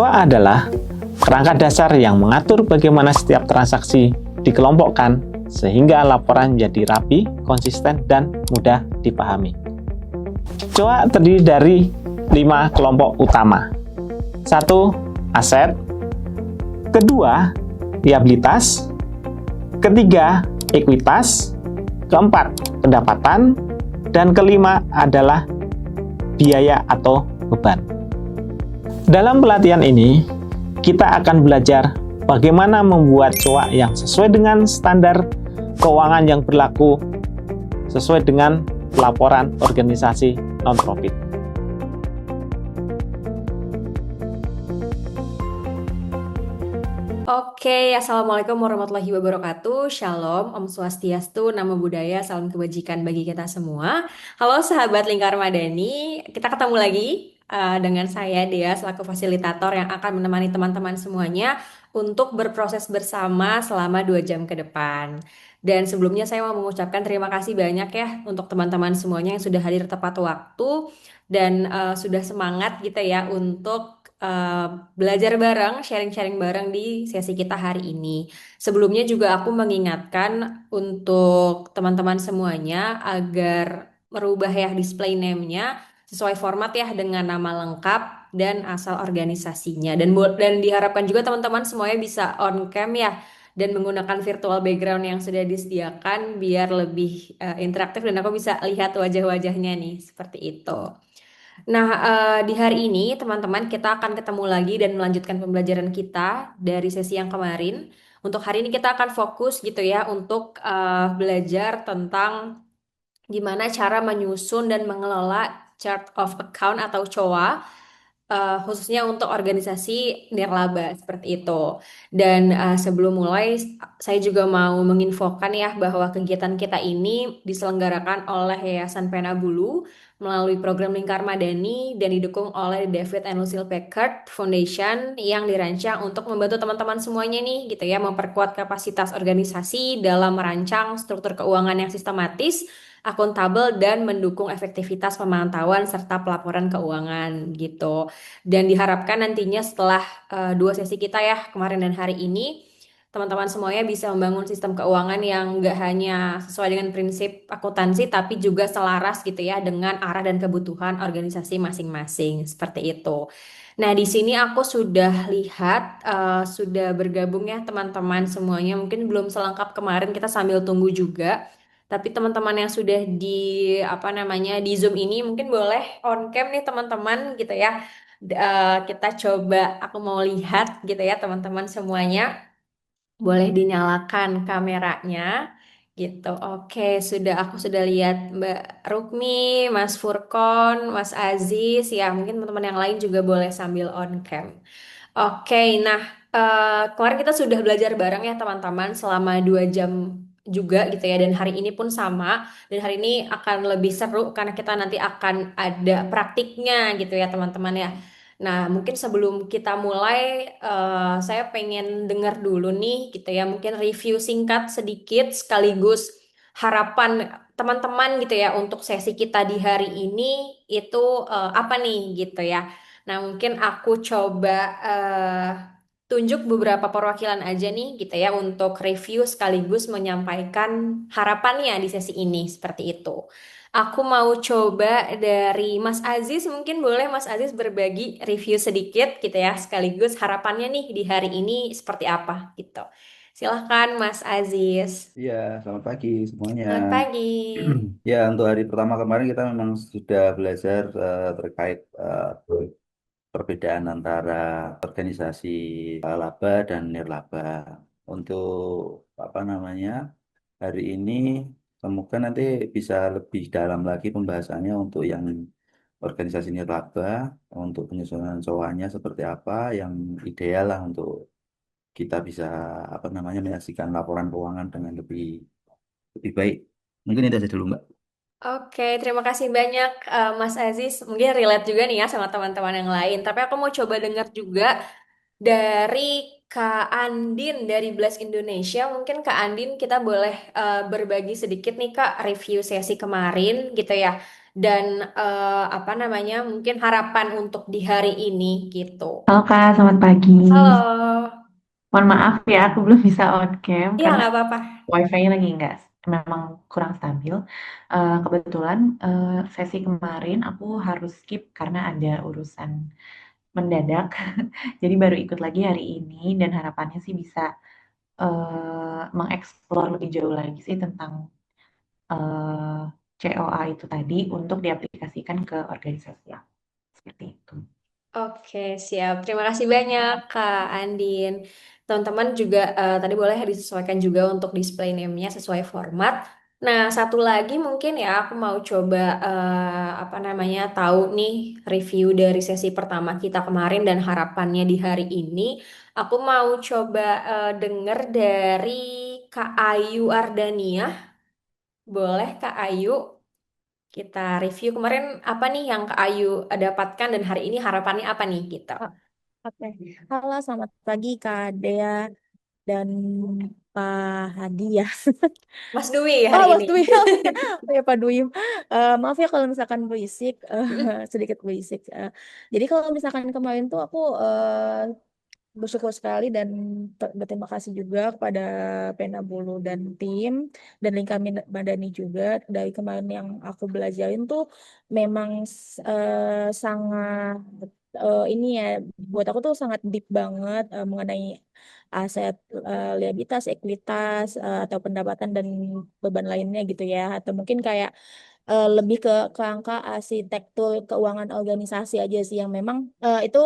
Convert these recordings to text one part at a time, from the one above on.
COA adalah kerangka dasar yang mengatur bagaimana setiap transaksi dikelompokkan sehingga laporan jadi rapi, konsisten, dan mudah dipahami. COA terdiri dari 5 kelompok utama. 1. Aset. Kedua, liabilitas. Ketiga, ekuitas. Keempat, pendapatan. Dan kelima adalah biaya atau beban. Dalam pelatihan ini, kita akan belajar bagaimana membuat COA yang sesuai dengan standar keuangan yang berlaku sesuai dengan laporan organisasi non-profit. Oke, Assalamualaikum warahmatullahi wabarakatuh. Shalom, Om Swastiastu, Namo Buddhaya, salam kebajikan bagi kita semua. Halo sahabat Lingkar Madani, kita ketemu lagi dengan saya Dea selaku fasilitator yang akan menemani teman-teman semuanya untuk berproses bersama selama 2 jam ke depan. Dan sebelumnya saya mau mengucapkan terima kasih banyak ya untuk teman-teman semuanya yang sudah hadir tepat waktu dan sudah semangat gitu ya untuk belajar bareng, sharing-sharing bareng di sesi kita hari ini. Sebelumnya juga aku mengingatkan untuk teman-teman semuanya agar merubah ya display name-nya sesuai format ya dengan nama lengkap dan asal organisasinya. Dan diharapkan juga teman-teman semuanya bisa on cam ya dan menggunakan virtual background yang sudah disediakan biar lebih interaktif dan aku bisa lihat wajah-wajahnya nih seperti itu. Nah, di hari ini teman-teman kita akan ketemu lagi dan melanjutkan pembelajaran kita dari sesi yang kemarin. Untuk hari ini kita akan fokus gitu ya untuk belajar tentang gimana cara menyusun dan mengelola chart of account atau COA khususnya untuk organisasi nirlaba seperti itu. Dan sebelum mulai, saya juga mau menginfokan ya bahwa kegiatan kita ini diselenggarakan oleh Yayasan Pena Bulu melalui program Lingkar Madani dan didukung oleh David and Lucille Packard Foundation yang dirancang untuk membantu teman-teman semuanya nih gitu ya memperkuat kapasitas organisasi dalam merancang struktur keuangan yang sistematis, akuntabel dan mendukung efektivitas pemantauan serta pelaporan keuangan gitu. Dan diharapkan nantinya setelah 2 sesi kita ya kemarin dan hari ini teman-teman semuanya bisa membangun sistem keuangan yang nggak hanya sesuai dengan prinsip akuntansi tapi juga selaras gitu ya dengan arah dan kebutuhan organisasi masing-masing seperti itu. Nah, di sini aku sudah lihat sudah bergabung ya teman-teman semuanya. Mungkin belum selengkap kemarin kita sambil tunggu juga. Tapi teman-teman yang sudah di apa namanya di Zoom ini mungkin boleh on cam nih teman-teman gitu ya. Kita coba aku mau lihat gitu ya teman-teman semuanya. Boleh dinyalakan kameranya gitu. Oke, aku sudah lihat Mbak Rukmi, Mas Furkon, Mas Aziz ya. Mungkin teman-teman yang lain juga boleh sambil on cam. Oke, nah kemarin kita sudah belajar bareng ya teman-teman selama 2 jam juga gitu ya. Dan hari ini pun sama. Dan hari ini akan lebih seru karena kita nanti akan ada praktiknya gitu ya teman-teman ya. Nah, mungkin sebelum kita mulai, saya pengen dengar dulu nih, gitu ya. Mungkin review singkat sedikit, sekaligus harapan teman-teman gitu ya untuk sesi kita di hari ini itu apa nih gitu ya. Nah, mungkin aku coba tunjuk beberapa perwakilan aja nih gitu ya untuk review sekaligus menyampaikan harapannya di sesi ini seperti itu. Aku mau coba dari Mas Aziz, mungkin boleh Mas Aziz berbagi review sedikit gitu ya, sekaligus harapannya nih di hari ini seperti apa gitu. Silahkan Mas Aziz. Iya, selamat pagi semuanya. Selamat pagi. Ya, untuk hari pertama kemarin kita memang sudah belajar terkait perbedaan antara organisasi laba dan nirlaba. Untuk apa namanya, hari ini semoga nanti bisa lebih dalam lagi pembahasannya untuk yang organisasi nirlaba, untuk penyusunan cowoknya seperti apa yang ideal lah untuk kita bisa apa namanya menyaksikan laporan keuangan dengan lebih baik. Mungkin itu saja dulu, Mbak. Oke, terima kasih banyak Mas Aziz. Mungkin relate juga nih ya sama teman-teman yang lain. Tapi aku mau coba dengar juga dari Kak Andin dari Blast Indonesia, mungkin Kak Andin kita boleh berbagi sedikit nih Kak review sesi kemarin gitu ya. Dan apa namanya, mungkin harapan untuk di hari ini gitu. Halo Kak, selamat pagi. Halo, Mohon maaf ya, aku belum bisa on cam iya karena nggak apa-apa. wifi-nya lagi nggak, memang kurang stabil. Kebetulan sesi kemarin aku harus skip karena ada urusan mendadak. Jadi baru ikut lagi hari ini dan harapannya sih bisa mengeksplor lebih jauh lagi sih tentang eh, COA itu tadi untuk diaplikasikan ke organisasi aku. Seperti itu. Oke, siap. Terima kasih banyak, Kak Andin. Teman-teman juga tadi boleh disesuaikan juga untuk display name-nya sesuai format. Nah, satu lagi mungkin ya aku mau coba apa namanya tahu nih review dari sesi pertama kita kemarin dan harapannya di hari ini. Aku mau coba denger dari Kak Ayu Ardania. Boleh, Kak Ayu? Kita review kemarin apa nih yang Kak Ayu dapatkan dan hari ini harapannya apa nih gitu. Ah, Oke, halo selamat pagi Kak Dea dan Pak Hadi ya. Mas Dwi Oh hari Mas ini. Dwi, oh ya Pak Dwi. Maaf ya kalau misalkan berisik, sedikit berisik. Jadi kalau misalkan kemarin tuh aku bersyukur sekali dan berterima kasih juga kepada Pena Bulu dan tim dan Lingkar Madani juga dari kemarin yang aku belajarin tuh memang sangat ini ya buat aku tuh sangat deep banget mengenai aset liabilitas, ekuitas atau pendapatan dan beban lainnya gitu ya atau mungkin kayak lebih ke kerangka arsitektur keuangan organisasi aja sih yang memang itu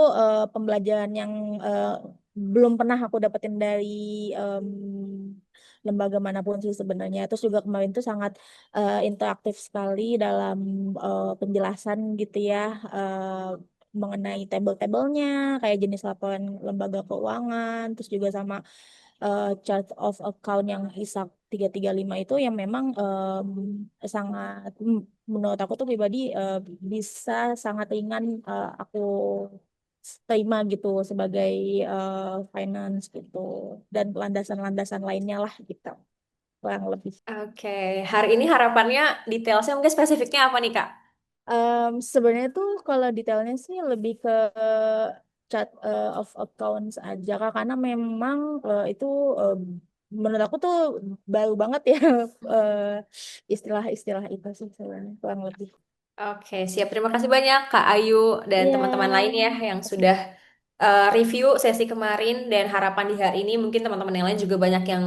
pembelajaran yang eh, belum pernah aku dapetin dari em, lembaga manapun sih sebenarnya. Terus juga kemarin tuh sangat interaktif sekali dalam penjelasan gitu ya mengenai tabel-tabelnya, kayak jenis laporan lembaga keuangan, terus juga sama chart of account yang ISAK 335 itu yang memang sangat menurut aku tuh pribadi bisa sangat ringan aku terima gitu sebagai finance gitu dan landasan-landasan lainnya lah gitu kurang lebih. Oke, hari ini harapannya detailnya mungkin spesifiknya apa nih Kak? Sebenarnya tuh kalau detailnya sih lebih ke chart of accounts aja Kak. Karena memang itu eh, menurut aku tuh baru banget ya eh, istilah-istilah itu sih sebenarnya kurang lebih. Oke, siap. Terima kasih banyak Kak Ayu dan Iya, teman-teman lain ya yang kasih. sudah review sesi kemarin dan harapan di hari ini. Mungkin teman-teman yang lain juga banyak yang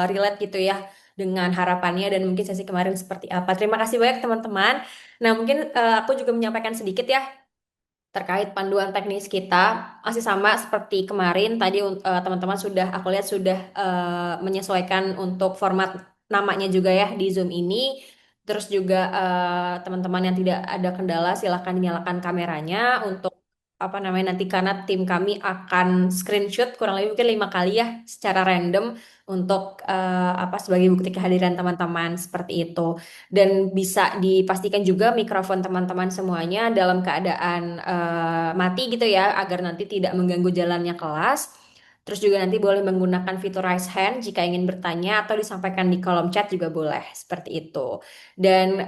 relate gitu ya dengan harapannya dan mungkin sesi kemarin seperti apa. Terima kasih banyak teman-teman. Nah, mungkin aku juga menyampaikan sedikit ya terkait panduan teknis kita masih sama seperti kemarin tadi teman-teman sudah aku lihat sudah menyesuaikan untuk format namanya juga ya di Zoom ini terus juga teman-teman yang tidak ada kendala silahkan dinyalakan kameranya untuk apa namanya nanti karena tim kami akan screenshot kurang lebih mungkin 5 kali ya secara random untuk apa sebagai bukti kehadiran teman-teman seperti itu dan bisa dipastikan juga mikrofon teman-teman semuanya dalam keadaan mati gitu ya agar nanti tidak mengganggu jalannya kelas. Terus juga nanti boleh menggunakan fitur raise hand jika ingin bertanya atau disampaikan di kolom chat juga boleh seperti itu. Dan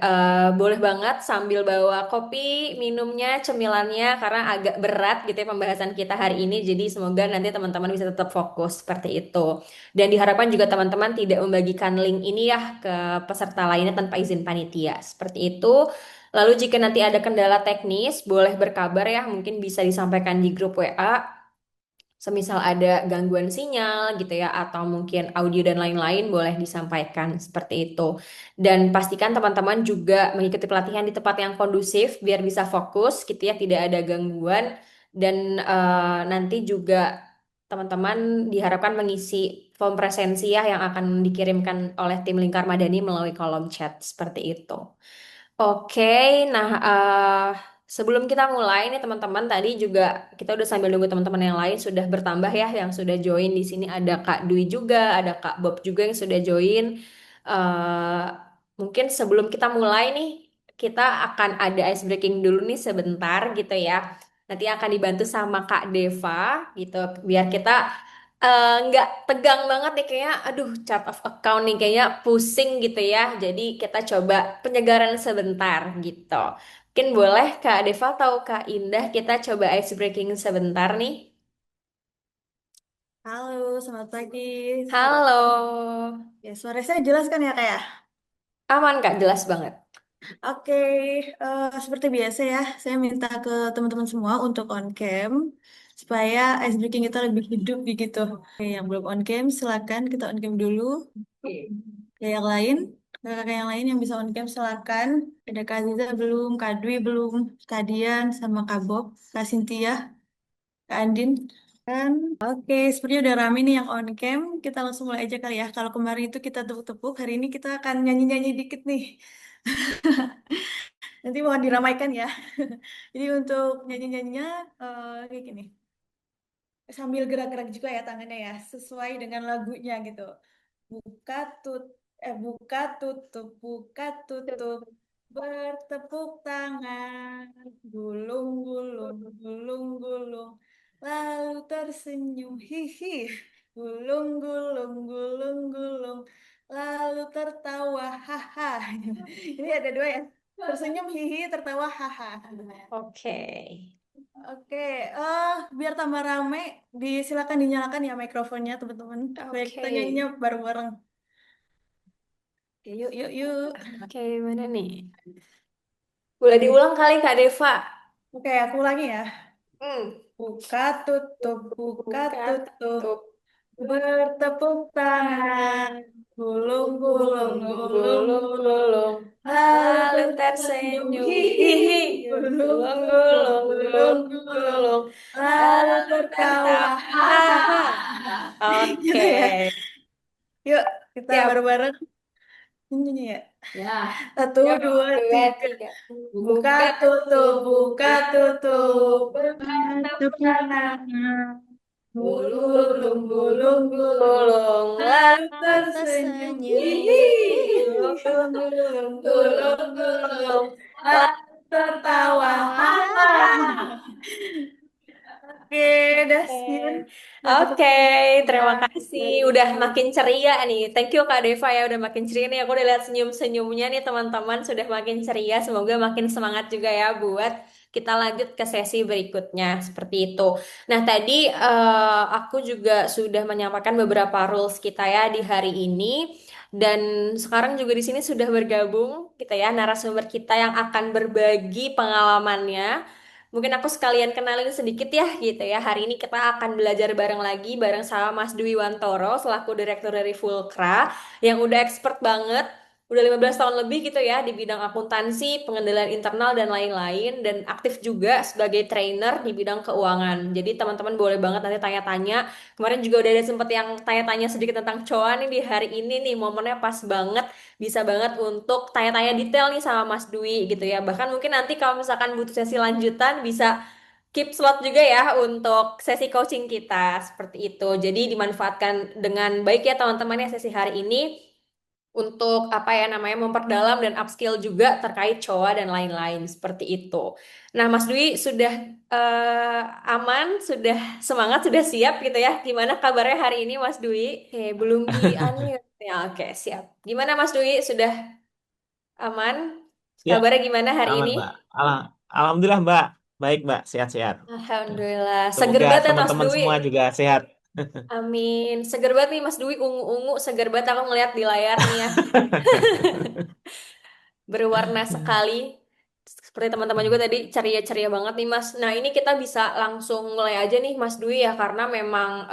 boleh banget sambil bawa kopi, minumnya, cemilannya karena agak berat gitu ya pembahasan kita hari ini. Jadi semoga nanti teman-teman bisa tetap fokus seperti itu. Dan diharapkan juga teman-teman tidak membagikan link ini ya ke peserta lainnya tanpa izin panitia. Seperti itu. Lalu jika nanti ada kendala teknis, boleh berkabar ya, mungkin bisa disampaikan di grup WA. Semisal ada gangguan sinyal gitu ya, atau mungkin audio dan lain-lain, boleh disampaikan seperti itu. Dan pastikan teman-teman juga mengikuti pelatihan di tempat yang kondusif, biar bisa fokus gitu ya, tidak ada gangguan. Dan nanti juga teman-teman diharapkan mengisi form presensi ya yang akan dikirimkan oleh tim Lingkar Madani melalui kolom chat seperti itu. Oke, nah sebelum kita mulai nih teman-teman tadi juga kita udah sambil nunggu teman-teman yang lain sudah bertambah ya yang sudah join di sini ada Kak Dwi juga, ada Kak Bob juga yang sudah join. Eh mungkin sebelum kita mulai nih kita akan ada ice breaking dulu nih sebentar gitu ya. Nanti akan dibantu sama Kak Deva gitu biar kita nggak tegang banget nih kayaknya, aduh chart of account nih kayaknya pusing gitu ya. Jadi kita coba penyegaran sebentar gitu. Mungkin boleh Kak Deva atau Kak Indah kita coba ice breaking sebentar nih. Halo, selamat pagi. Halo, Ya, suara saya jelas kan ya, Kak ya? aman Kak, jelas banget. Oke, seperti biasa ya, saya minta ke teman-teman semua untuk on cam supaya ice breaking kita lebih hidup begitu. Oke, yang belum on cam silakan kita on cam dulu. Ya, yang lain, kakak yang lain yang bisa on cam silakan. Ada Kak Aziza belum, Kak Dwi belum, Kak Dian sama Kak Bob, Kak Cynthia, Kak Andin. Kan, oke, sepertinya udah rame nih yang on cam. Kita langsung mulai aja kali ya. Kalau kemarin itu kita tepuk-tepuk, hari ini kita akan nyanyi-nyanyi dikit nih. Nanti mohon diramaikan ya. Jadi untuk nyanyi-nyanyinya kayak gini. Sambil gerak-gerak juga ya tangannya ya, sesuai dengan lagunya gitu. Buka tut buka tutup, bertepuk tangan, gulung gulung gulung gulung, lalu tersenyum hihi, gulung gulung gulung gulung, lalu tertawa haha. Ini ada dua ya, tersenyum hihi, tertawa haha. Oke. Oke, biar tambah rame, silakan dinyalakan ya mikrofonnya teman-teman. Supaya kita nyanyinya Oke. bareng-bareng. Oke, yuk, yuk, yuk. Oke, mana nih? Boleh diulang kali Kak Deva? Oke, aku ulangi ya. Hmm. Buka Buka tutup, tutup. bertepuk tangan, gulung, gulung, gulung, gulung. Gulung-gulung, Lalu lalu tersenyum, tersenyum, hihi, hihi, gulung, gulung, gulung-gulung, gulung, gulung. gulung-gulung, Lalu lalu tertawa, tertawa, hahaha. haha. Oke, Gitu ya. Yuk, kita siap. bareng-bareng nyanyi ya. Ya, Satu, siap. dua, Dua, tiga. tiga. Buka Buka tutup, tutup, buka buka tutup. tutup, buka Tepuk tangan. Gulung, gulung, gulung, gulung, gulung. gulung, Lalu lalu tersenyum. tersenyum, Hihi. gulung, Gulung, gulung, gulung, gulung, gulung. gulung, Lalu lalu tertawa. tertawa, Hahaha. Oke, udah Oke, siap. Udah tepuk oke, terima tangan. kasih. Udah makin ceria nih. Thank you Kak Deva ya, udah makin ceria nih. Aku udah lihat senyum-senyumnya nih teman-teman sudah makin ceria. Semoga makin semangat juga ya buat kita lanjut ke sesi berikutnya seperti itu. Nah tadi aku juga sudah menyampaikan beberapa rules kita ya di hari ini. Dan sekarang juga di sini sudah bergabung kita ya narasumber kita yang akan berbagi pengalamannya. Mungkin aku sekalian kenalin sedikit ya gitu ya. Hari ini kita akan belajar bareng lagi bareng sama Mas Dwi Wantoro selaku direktur dari Fulcra yang udah expert banget. Udah 15 tahun lebih gitu ya di bidang akuntansi, pengendalian internal dan lain-lain dan aktif juga sebagai trainer di bidang keuangan. Jadi teman-teman boleh banget nanti tanya-tanya. Kemarin juga udah ada sempet yang tanya-tanya sedikit tentang COA nih di hari ini nih momennya pas banget bisa banget untuk tanya-tanya detail nih sama Mas Dwi gitu ya. Bahkan mungkin nanti kalau misalkan butuh sesi lanjutan bisa keep slot juga ya untuk sesi coaching kita seperti itu. Jadi dimanfaatkan dengan baik ya teman-teman ya sesi hari ini untuk apa ya namanya memperdalam dan upskill juga terkait COA dan lain-lain seperti itu. Nah, Mas Dwi sudah aman, sudah semangat, sudah siap gitu ya. Gimana kabarnya hari ini Mas Dwi? Oke, belum di unmute ya. Oke, siap. Gimana Mas Dwi? Sudah aman? Ya, Kabarnya gimana hari aman ini? Mbak. Alhamdulillah Mbak. Baik Mbak, sehat-sehat. Alhamdulillah. Seger Semoga banget ya Mas teman-teman Dwi. semua juga sehat. Amin. Seger banget nih Mas Dwi, ungu-ungu. Seger banget aku ngeliat di layar nih ya. Berwarna sekali. Seperti teman-teman juga tadi ceria-ceria banget nih Mas. Nah ini kita bisa langsung mulai aja nih Mas Dwi ya karena memang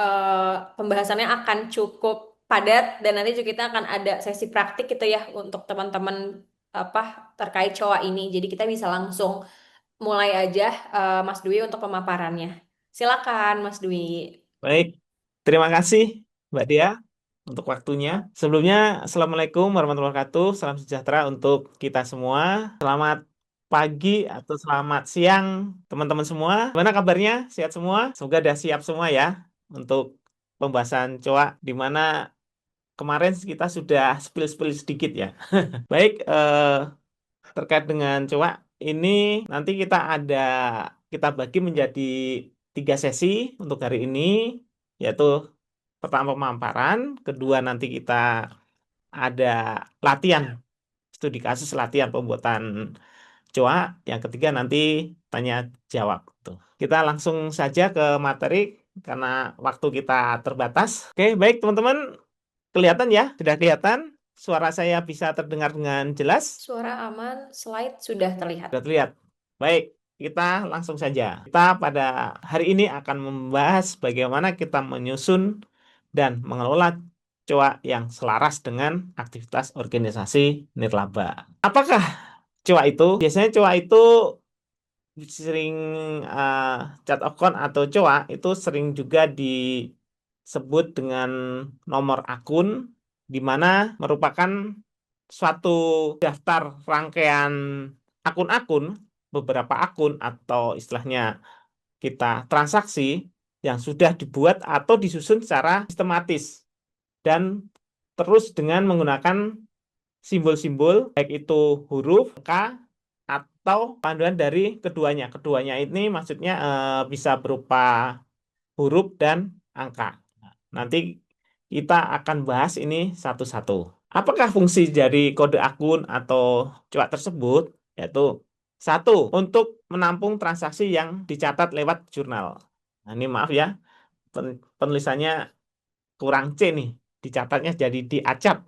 pembahasannya akan cukup padat dan nanti juga kita akan ada sesi praktik gitu ya untuk teman-teman apa terkait COA ini. Jadi kita bisa langsung mulai aja Mas Dwi untuk pemaparannya. Silakan Mas Dwi. Baik, terima kasih Mbak Dia untuk waktunya. Sebelumnya, Assalamualaikum warahmatullahi wabarakatuh. Salam sejahtera untuk kita semua. Selamat pagi atau selamat siang teman-teman semua. Gimana kabarnya? Sehat semua? Semoga udah siap semua ya untuk pembahasan COA di mana kemarin kita sudah spill-spill sedikit ya. Baik, terkait dengan COA ini nanti kita bagi menjadi 3 sesi untuk hari ini, yaitu pertama pemaparan, kedua nanti kita ada latihan, studi kasus latihan pembuatan COA, yang ketiga nanti tanya jawab. Tuh. Kita langsung saja ke materi karena waktu kita terbatas. Oke, baik teman-teman, kelihatan ya? Sudah kelihatan? Suara saya bisa terdengar dengan jelas? Suara aman, slide sudah terlihat. Sudah terlihat. Baik, kita langsung saja. Kita pada hari ini akan membahas bagaimana kita menyusun dan mengelola COA yang selaras dengan aktivitas organisasi nirlaba. Apakah COA itu? Biasanya COA itu sering chart of account atau COA itu sering juga disebut dengan nomor akun, di mana merupakan suatu daftar rangkaian akun-akun, beberapa akun atau istilahnya kita transaksi yang sudah dibuat atau disusun secara sistematis dan terus dengan menggunakan simbol-simbol, baik itu huruf, angka, atau panduan dari keduanya. Keduanya ini maksudnya bisa berupa huruf dan angka. Nanti kita akan bahas ini satu-satu. Apakah fungsi dari kode akun atau COA tersebut? Yaitu satu, untuk menampung transaksi yang dicatat lewat jurnal. Nah, ini maaf ya, penulisannya kurang C nih. Dicatatnya jadi diacap.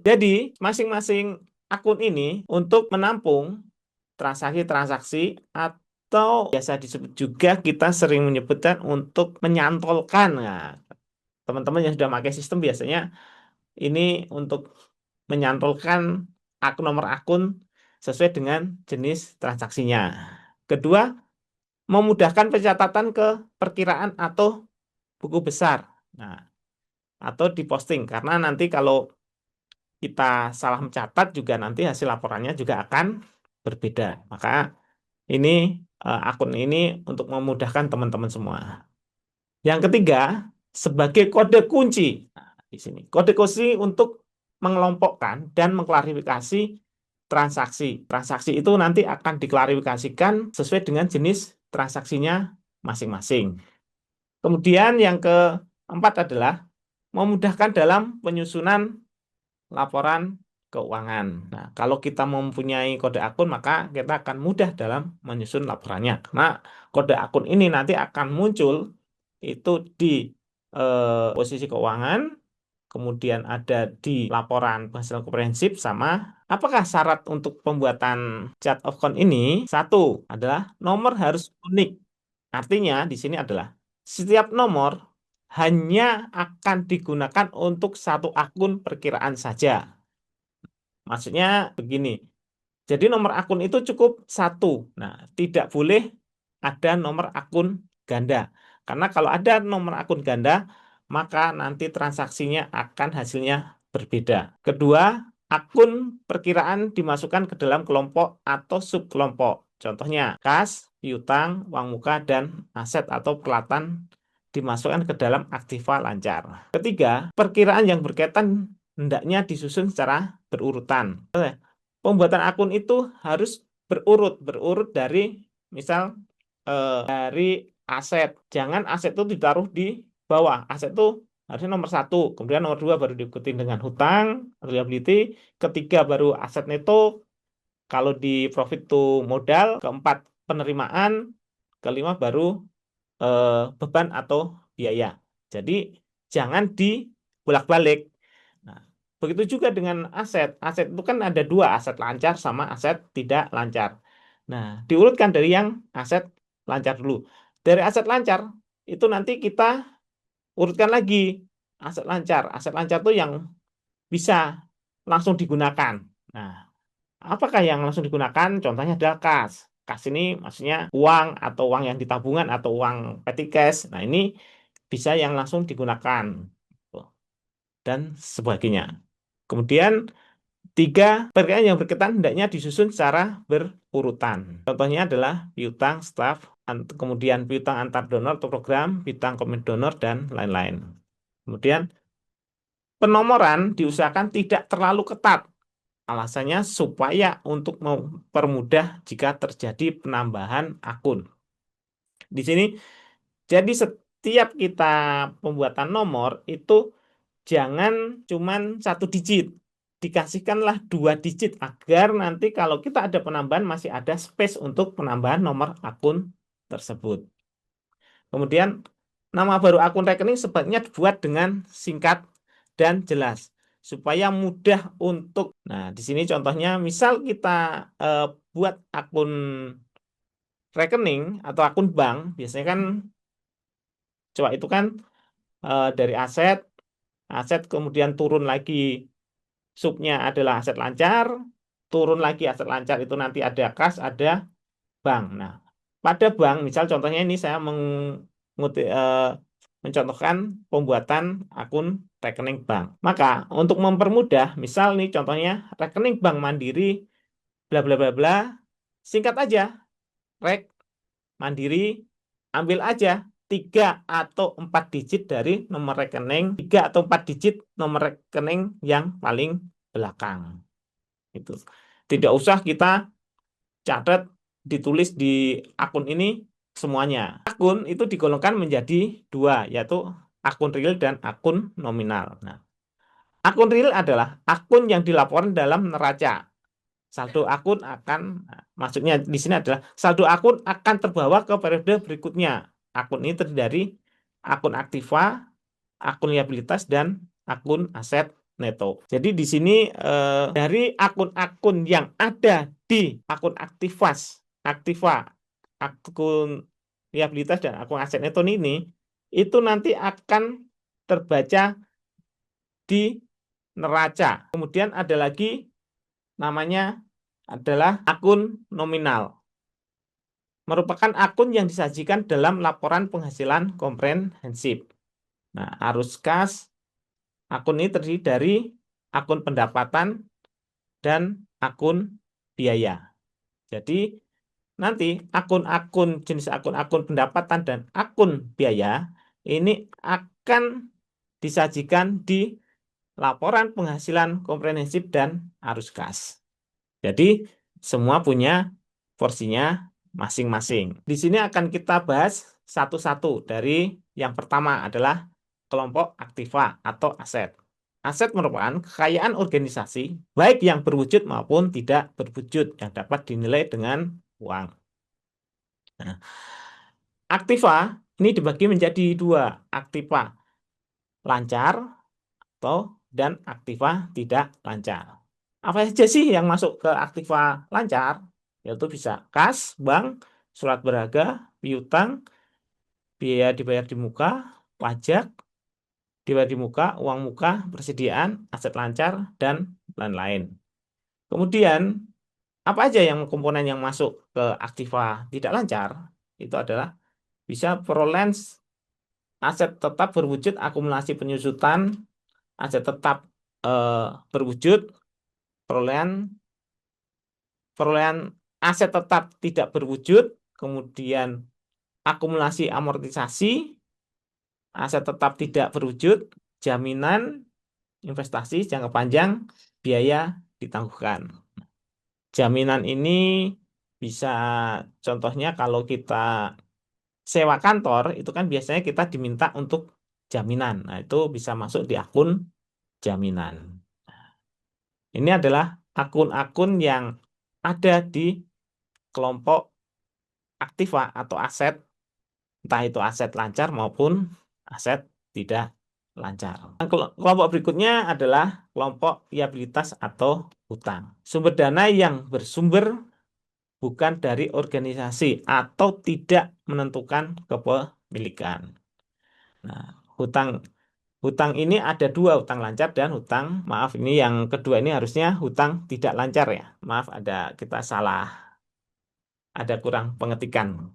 Jadi, masing-masing akun ini untuk menampung transaksi-transaksi atau biasa disebut juga kita sering menyebutkan untuk menyantolkan. Nah, teman-teman yang sudah pakai sistem biasanya ini untuk menyantolkan akun nomor akun sesuai dengan jenis transaksinya. Kedua, memudahkan pencatatan ke perkiraan atau buku besar. Nah, atau diposting karena nanti kalau kita salah mencatat juga nanti hasil laporannya juga akan berbeda. Maka ini akun ini untuk memudahkan teman-teman semua. Yang ketiga, sebagai kode kunci. Nah, di sini kode kunci untuk mengelompokkan dan mengklarifikasi transaksi. Transaksi itu nanti akan diklarifikasikan sesuai dengan jenis transaksinya masing-masing. Kemudian yang keempat adalah memudahkan dalam penyusunan laporan keuangan. Nah, kalau kita mempunyai kode akun, maka kita akan mudah dalam menyusun laporannya. Karena kode akun ini nanti akan muncul itu di posisi keuangan, kemudian ada di laporan penghasilan komprehensif, sama apakah syarat untuk pembuatan chart of account ini? Satu adalah nomor harus unik. Artinya di sini adalah setiap nomor hanya akan digunakan untuk satu akun perkiraan saja. Maksudnya begini, jadi nomor akun itu cukup satu. Nah, tidak boleh ada nomor akun ganda. Karena kalau ada nomor akun ganda, maka nanti transaksinya akan hasilnya berbeda. Kedua, akun perkiraan dimasukkan ke dalam kelompok atau subkelompok. Contohnya, kas, piutang, uang muka, dan aset atau peralatan dimasukkan ke dalam aktiva lancar. Ketiga, perkiraan yang berkaitan hendaknya disusun secara berurutan. Pembuatan akun itu harus berurut dari misal dari aset. Jangan aset itu ditaruh di bawah. Aset itu harusnya nomor satu, kemudian nomor dua baru diikuti dengan hutang, liability, ketiga baru aset neto, kalau di profit to modal, keempat penerimaan, kelima baru beban atau biaya. Jadi jangan dibolak-balik. Nah, begitu juga dengan aset. Aset itu kan ada dua, aset lancar sama aset tidak lancar. Nah, diurutkan dari yang aset lancar dulu. Dari aset lancar, itu nanti kita urutkan lagi aset lancar. Aset lancar itu yang bisa langsung digunakan. Nah, apakah yang langsung digunakan? Contohnya adalah kas. Kas ini maksudnya uang atau uang yang di tabungan atau uang petty cash. Nah, ini bisa yang langsung digunakan dan sebagainya. Kemudian tiga, perkiraan yang berkaitan hendaknya disusun secara berurutan. Contohnya adalah piutang staf, kemudian piutang antar donor atau program, piutang komit donor, dan lain-lain. Kemudian penomoran diusahakan tidak terlalu ketat. Alasannya supaya untuk mempermudah jika terjadi penambahan akun. Di sini, jadi setiap kita pembuatan nomor itu jangan cuman 1 digit, dikasihkanlah 2 digit agar nanti kalau kita ada penambahan masih ada space untuk penambahan nomor akun tersebut. Kemudian nama baru akun rekening sebaiknya dibuat dengan singkat dan jelas supaya mudah untuk. Nah, di sini contohnya misal kita buat akun rekening atau akun bank, biasanya kan coba itu kan dari aset, aset kemudian turun lagi subnya adalah aset lancar, turun lagi aset lancar itu nanti ada kas, ada bank. Nah, pada bank, misal contohnya ini saya mencontohkan pembuatan akun rekening bank. Maka untuk mempermudah, misal nih contohnya rekening bank Mandiri, bla bla bla bla, singkat aja, rek Mandiri, ambil aja 3 atau 4 digit dari nomor rekening, 3 atau 4 digit nomor rekening yang paling belakang. Itu tidak usah kita catat ditulis di akun ini semuanya. Akun itu digolongkan menjadi 2, yaitu akun real dan akun nominal. Nah, akun real adalah akun yang dilaporkan dalam neraca. Saldo akun akan, maksudnya di sini adalah saldo akun akan terbawa ke periode berikutnya. Akun ini terdiri dari akun aktiva, akun liabilitas, dan akun aset neto. Jadi di sini dari akun-akun yang ada di akun aktiva, akun liabilitas, dan akun aset neto ini, itu nanti akan terbaca di neraca. Kemudian ada lagi namanya adalah akun nominal. Merupakan akun yang disajikan dalam laporan penghasilan komprehensif. Nah, arus kas akun ini terdiri dari akun pendapatan dan akun biaya. Jadi nanti akun-akun jenis akun-akun pendapatan dan akun biaya ini akan disajikan di laporan penghasilan komprehensif dan arus kas. Jadi semua punya porsinya masing-masing. Di sini akan kita bahas satu-satu. Dari yang pertama adalah kelompok aktiva atau aset. Aset merupakan kekayaan organisasi, baik yang berwujud maupun tidak berwujud, yang dapat dinilai dengan uang. Nah, aktiva ini dibagi menjadi 2, aktiva lancar dan aktiva tidak lancar. Apa saja sih yang masuk ke aktiva lancar? Yaitu bisa kas, bank, surat berharga, piutang, biaya dibayar di muka, pajak, dibayar di muka, uang muka, persediaan, aset lancar, dan lain-lain. Kemudian, apa aja yang komponen yang masuk ke aktiva tidak lancar? Itu adalah bisa perolehan aset tetap berwujud akumulasi penyusutan, aset tetap berwujud, perolehan aset tetap tidak berwujud, kemudian akumulasi amortisasi, aset tetap tidak berwujud, jaminan, investasi jangka panjang, biaya ditangguhkan. Jaminan ini bisa contohnya kalau kita sewa kantor, itu kan biasanya kita diminta untuk jaminan. Nah, itu bisa masuk di akun jaminan. Ini adalah akun-akun yang ada di kelompok aktiva atau aset, entah itu aset lancar maupun aset tidak lancar. Kelompok berikutnya adalah kelompok liabilitas atau hutang. Sumber dana yang bersumber bukan dari organisasi atau tidak menentukan kepemilikan. Nah, hutang ini ada 2, hutang lancar dan hutang, maaf ini yang kedua ini harusnya hutang tidak lancar ya. Maaf kita salah, ada kurang pengetikan.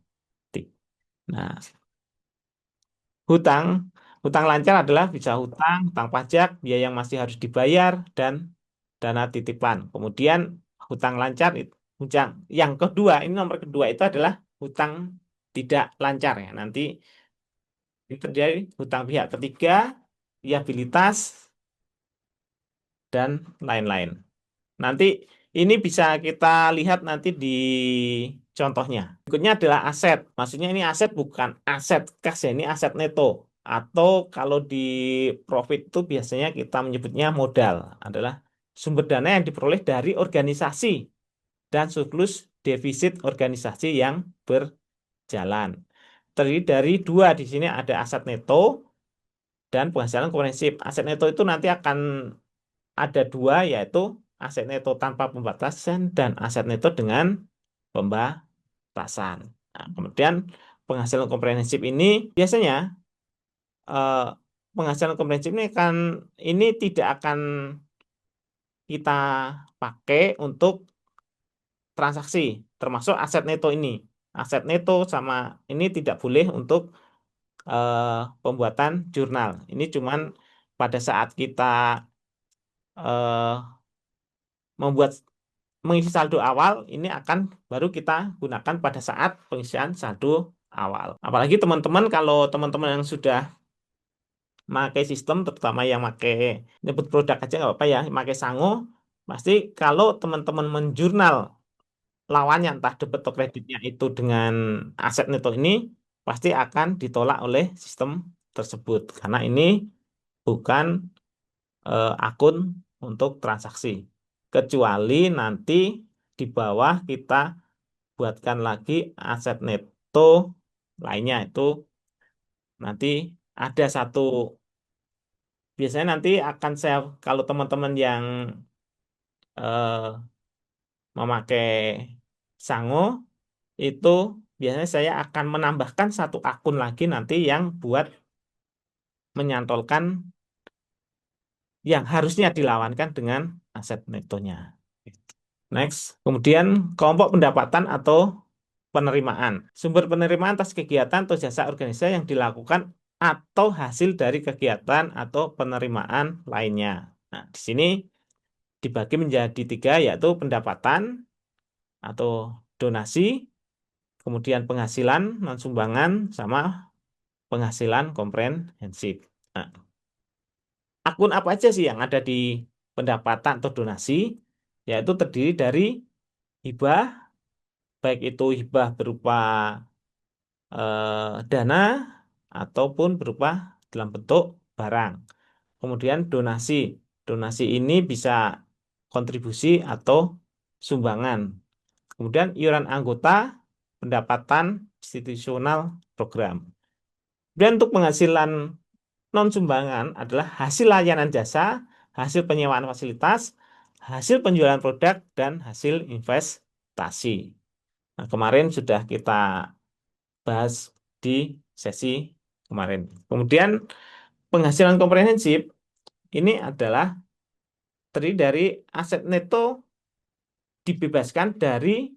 Nah, hutang lancar adalah bisa hutang pajak, biaya yang masih harus dibayar, dan dana titipan. Kemudian hutang lancar yang kedua, ini nomor kedua itu adalah hutang tidak lancar ya. Nanti ini terjadi hutang pihak ketiga, liabilitas, dan lain-lain. Nanti ini bisa kita lihat nanti di contohnya. Berikutnya adalah aset. Maksudnya ini aset bukan aset kas ya, ini aset neto. Atau kalau di profit itu biasanya kita menyebutnya modal, adalah sumber dana yang diperoleh dari organisasi dan surplus defisit organisasi yang berjalan. Terdiri dari dua, di sini ada aset neto dan penghasilan komprehensif. Aset neto itu nanti akan ada dua, yaitu aset neto tanpa pembatasan dan aset neto dengan pembatasan. Nah, kemudian penghasilan komprehensif ini biasanya eh, penghasilan komprehensif ini tidak akan kita pakai untuk transaksi, termasuk aset neto ini. Aset neto sama ini tidak boleh untuk pembuatan jurnal. Ini cuman pada saat kita eh, membuat mengisi saldo awal, ini akan baru kita gunakan pada saat pengisian saldo awal. Apalagi teman-teman, kalau teman-teman yang sudah pakai sistem, terutama yang pakai nyebut produk aja nggak apa-apa ya, pakai Sango, pasti kalau teman-teman menjurnal lawannya entah debit atau kreditnya itu dengan aset neto ini, pasti akan ditolak oleh sistem tersebut karena ini bukan akun untuk transaksi. Kecuali nanti di bawah kita buatkan lagi aset neto lainnya, itu nanti ada satu, biasanya nanti akan saya, kalau teman-teman yang eh, memakai Sango itu biasanya saya akan menambahkan satu akun lagi nanti yang buat menyantolkan yang harusnya dilawankan dengan aset netonya. Next, kemudian kelompok pendapatan atau penerimaan. Sumber penerimaan atas kegiatan atau jasa organisasi yang dilakukan atau hasil dari kegiatan atau penerimaan lainnya. Nah, di sini dibagi menjadi tiga, yaitu pendapatan atau donasi, kemudian penghasilan non-sumbangan, sama penghasilan komprehensif. Nah, akun apa aja sih yang ada di pendapatan atau donasi? Yaitu terdiri dari hibah, baik itu hibah berupa dana ataupun berupa dalam bentuk barang. Kemudian donasi. Donasi ini bisa kontribusi atau sumbangan. Kemudian iuran anggota, pendapatan institusional program. Dan untuk penghasilan non-sumbangan adalah hasil layanan jasa, hasil penyewaan fasilitas, hasil penjualan produk, dan hasil investasi. Nah, kemarin sudah kita bahas di sesi kemarin. Kemudian penghasilan komprehensif ini adalah terdiri dari aset neto dibebaskan dari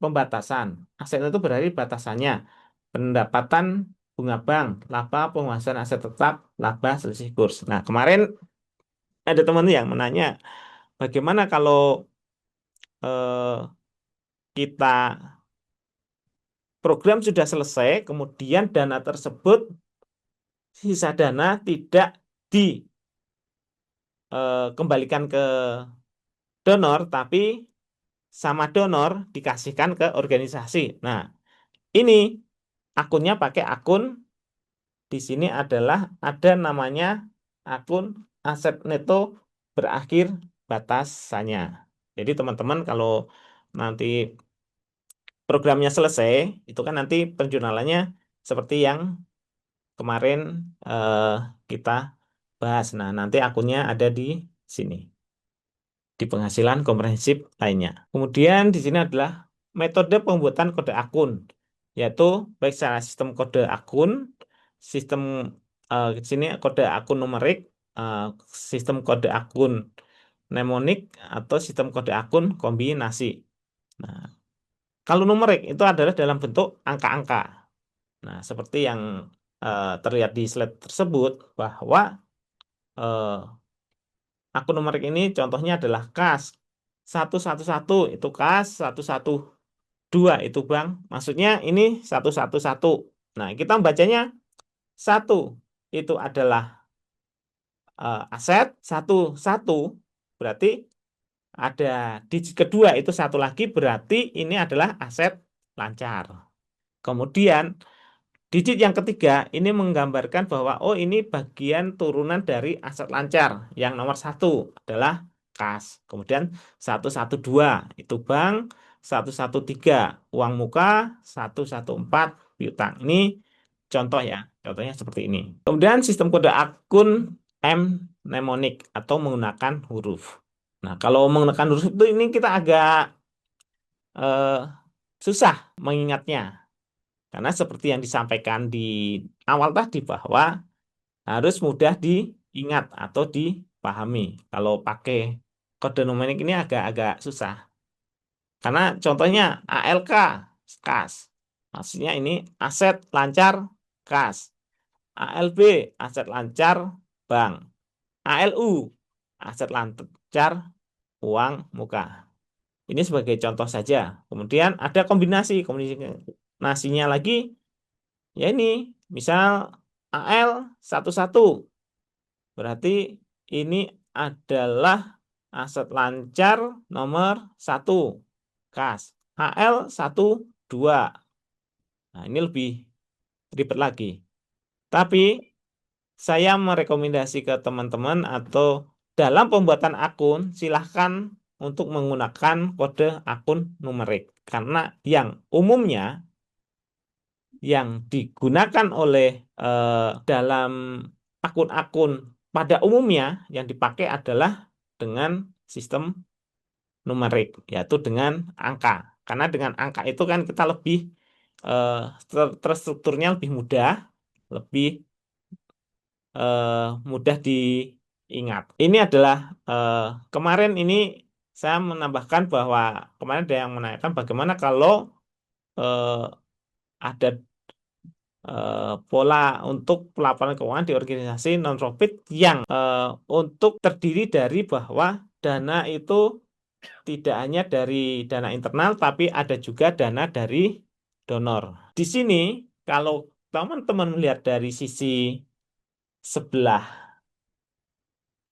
pembatasan. Aset neto berarti batasannya. Pendapatan bunga bank, laba penguasaan aset tetap, laba selisih kurs. Nah, kemarin ada teman yang menanya, bagaimana kalau eh, kita program sudah selesai, kemudian dana tersebut, sisa dana tidak dikembalikan ke donor, tapi sama donor dikasihkan ke organisasi. Nah, ini akunnya pakai akun, di sini adalah ada namanya akun aset neto berakhir batasannya. Jadi teman-teman kalau nanti programnya selesai, itu kan nanti penjurnalannya seperti yang kemarin eh, kita bahas. Nah, nanti akunnya ada di sini, di penghasilan komprehensif lainnya. Kemudian di sini adalah metode pembuatan kode akun, yaitu baik secara sistem kode akun, sistem di sini kode akun numerik, eh, sistem kode akun mnemonik, atau sistem kode akun kombinasi. Nah, kalau numerik itu adalah dalam bentuk angka-angka. Nah, seperti yang terlihat di slide tersebut, bahwa eh, akun numerik ini contohnya adalah kas 111 itu kas, 112 itu bank. Maksudnya ini 111. Nah, kita bacanya satu itu adalah aset, satu satu berarti ada digit kedua itu satu lagi, berarti ini adalah aset lancar. Kemudian digit yang ketiga ini menggambarkan bahwa oh ini bagian turunan dari aset lancar. Yang nomor satu adalah kas. Kemudian 112 itu bank, 113 uang muka, 114 piutang. Ini contoh ya. Contohnya seperti ini. Kemudian sistem kode akun mnemonic atau menggunakan huruf. Nah, kalau menggunakan huruf itu ini kita agak eh, susah mengingatnya. Karena seperti yang disampaikan di awal tadi bahwa harus mudah diingat atau dipahami. Kalau pakai kode numerik ini agak-agak susah. Karena contohnya ALK, kas. Maksudnya ini aset lancar kas. ALB, aset lancar bank. ALU, aset lancar uang muka. Ini sebagai contoh saja. Kemudian ada kombinasinya lagi. Ya ini, misal AL 11 berarti ini adalah aset lancar nomor 1 kas. HL 12. Nah, ini lebih ribet lagi. Tapi saya merekomendasi ke teman-teman atau dalam pembuatan akun silahkan untuk menggunakan kode akun numerik. Karena yang umumnya yang digunakan oleh dalam akun-akun pada umumnya yang dipakai adalah dengan sistem numerik, yaitu dengan angka. Karena dengan angka itu kan kita lebih eh, terstrukturnya lebih mudah, lebih mudah diingat. Ini adalah kemarin ini saya menambahkan bahwa kemarin ada yang menanyakan bagaimana kalau eh, ada pola untuk pelaporan keuangan di organisasi non-profit yang untuk terdiri dari bahwa dana itu tidak hanya dari dana internal, tapi ada juga dana dari donor. Di sini, kalau teman-teman melihat dari sisi sebelah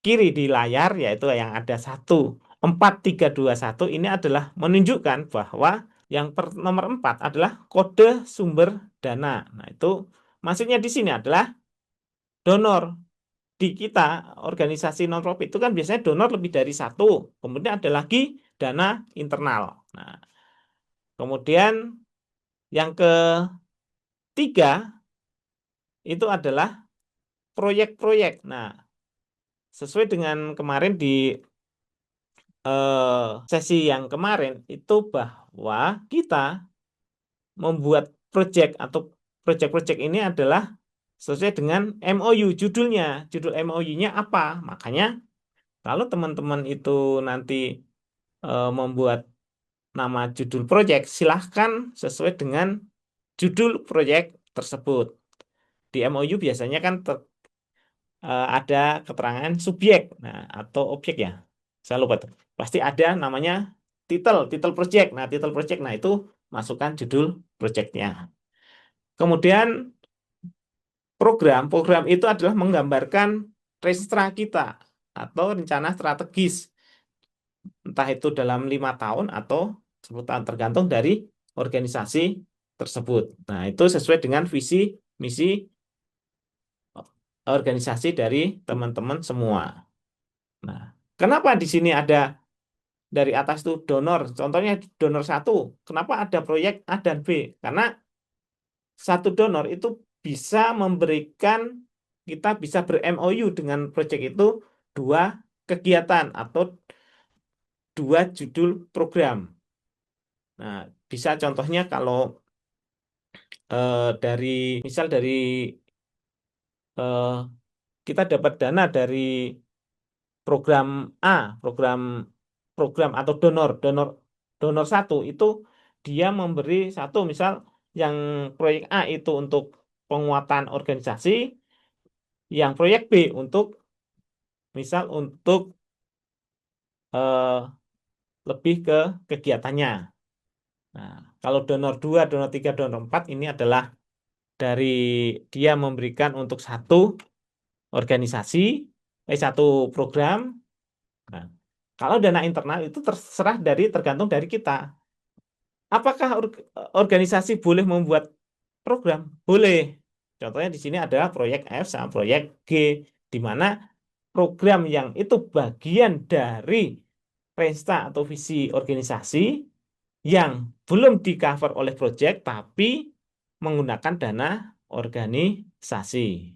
kiri di layar, yaitu yang ada 14321, ini adalah menunjukkan bahwa yang nomor 4 adalah kode sumber dana. Nah, itu maksudnya di sini adalah donor. Di kita, organisasi non-profit itu kan biasanya donor lebih dari satu. Kemudian ada lagi dana internal. Nah, kemudian yang ketiga itu adalah proyek-proyek. Nah, sesuai dengan kemarin di sesi yang kemarin itu bahwa kita membuat proyek atau proyek-proyek ini adalah sesuai dengan MOU judulnya. Judul MOU-nya apa? Makanya kalau teman-teman itu nanti membuat nama judul proyek, silahkan sesuai dengan judul proyek tersebut. Di MOU biasanya kan ada keterangan subjek, nah atau objek ya. Saya lupa tuh. Pasti ada namanya title project. Nah, title project, nah itu masukkan judul projectnya. Kemudian program itu adalah menggambarkan rencana kita atau rencana strategis, entah itu dalam 5 tahun atau 10 tahun tergantung dari organisasi tersebut. Nah, itu sesuai dengan visi misi organisasi dari teman-teman semua. Nah, kenapa di sini ada dari atas itu donor? Contohnya donor 1. Kenapa ada proyek A dan B? Karena satu donor itu bisa memberikan, kita bisa ber-MOU dengan proyek itu 2 kegiatan atau 2 judul program. Nah, bisa contohnya kalau dari misal dari eh, kita dapat dana dari program A, program program atau donor donor donor 1 itu dia memberi satu, misal yang proyek A itu untuk penguatan organisasi, yang proyek B untuk misal untuk eh, lebih ke kegiatannya. Nah, kalau donor 2, donor 3, donor 4 ini adalah dari dia memberikan untuk satu organisasi, satu program. Nah, kalau dana internal itu terserah tergantung dari kita. Apakah organisasi boleh membuat program? Boleh. Contohnya di sini adalah proyek F sama proyek G, di mana program yang itu bagian dari Resta atau visi organisasi yang belum di cover oleh proyek tapi menggunakan dana organisasi.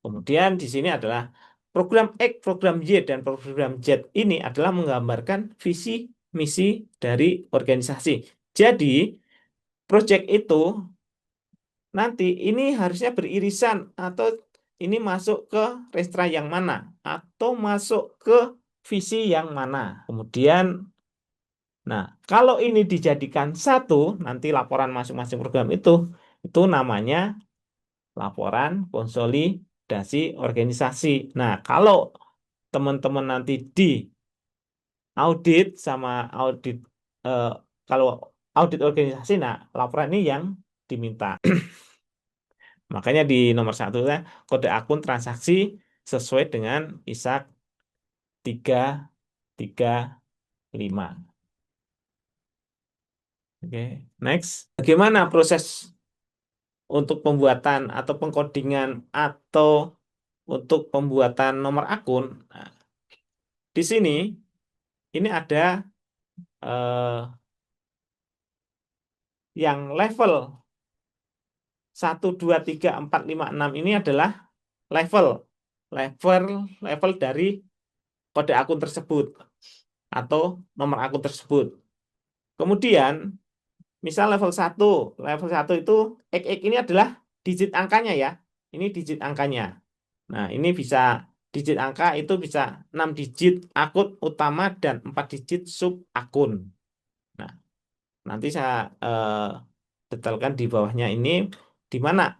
Kemudian di sini adalah program X, program Y, dan program Z ini adalah menggambarkan visi misi dari organisasi. Jadi, proyek itu nanti ini harusnya beririsan atau ini masuk ke restra yang mana atau masuk ke visi yang mana. Kemudian, nah, kalau ini dijadikan satu, nanti laporan masing-masing program itu namanya laporan konsolidasi organisasi. Nah, kalau teman-teman nanti di audit sama audit, eh, kalau audit organisasi, nah laporan ini yang diminta. Makanya di nomor satu ya, kode akun transaksi sesuai dengan ISAK 335. Oke, next. Bagaimana proses untuk pembuatan atau pengkodingan atau untuk pembuatan nomor akun? Nah, di sini ini ada yang level 1, 2, 3, 4, 5, 6 ini adalah level level level dari kode akun tersebut atau nomor akun tersebut. Kemudian misal level 1 itu XX ini adalah digit angkanya ya. Ini digit angkanya. Nah, ini bisa digit angka itu bisa 6 digit akun utama dan 4 digit sub akun. Nah, nanti saya detailkan di bawahnya ini di mana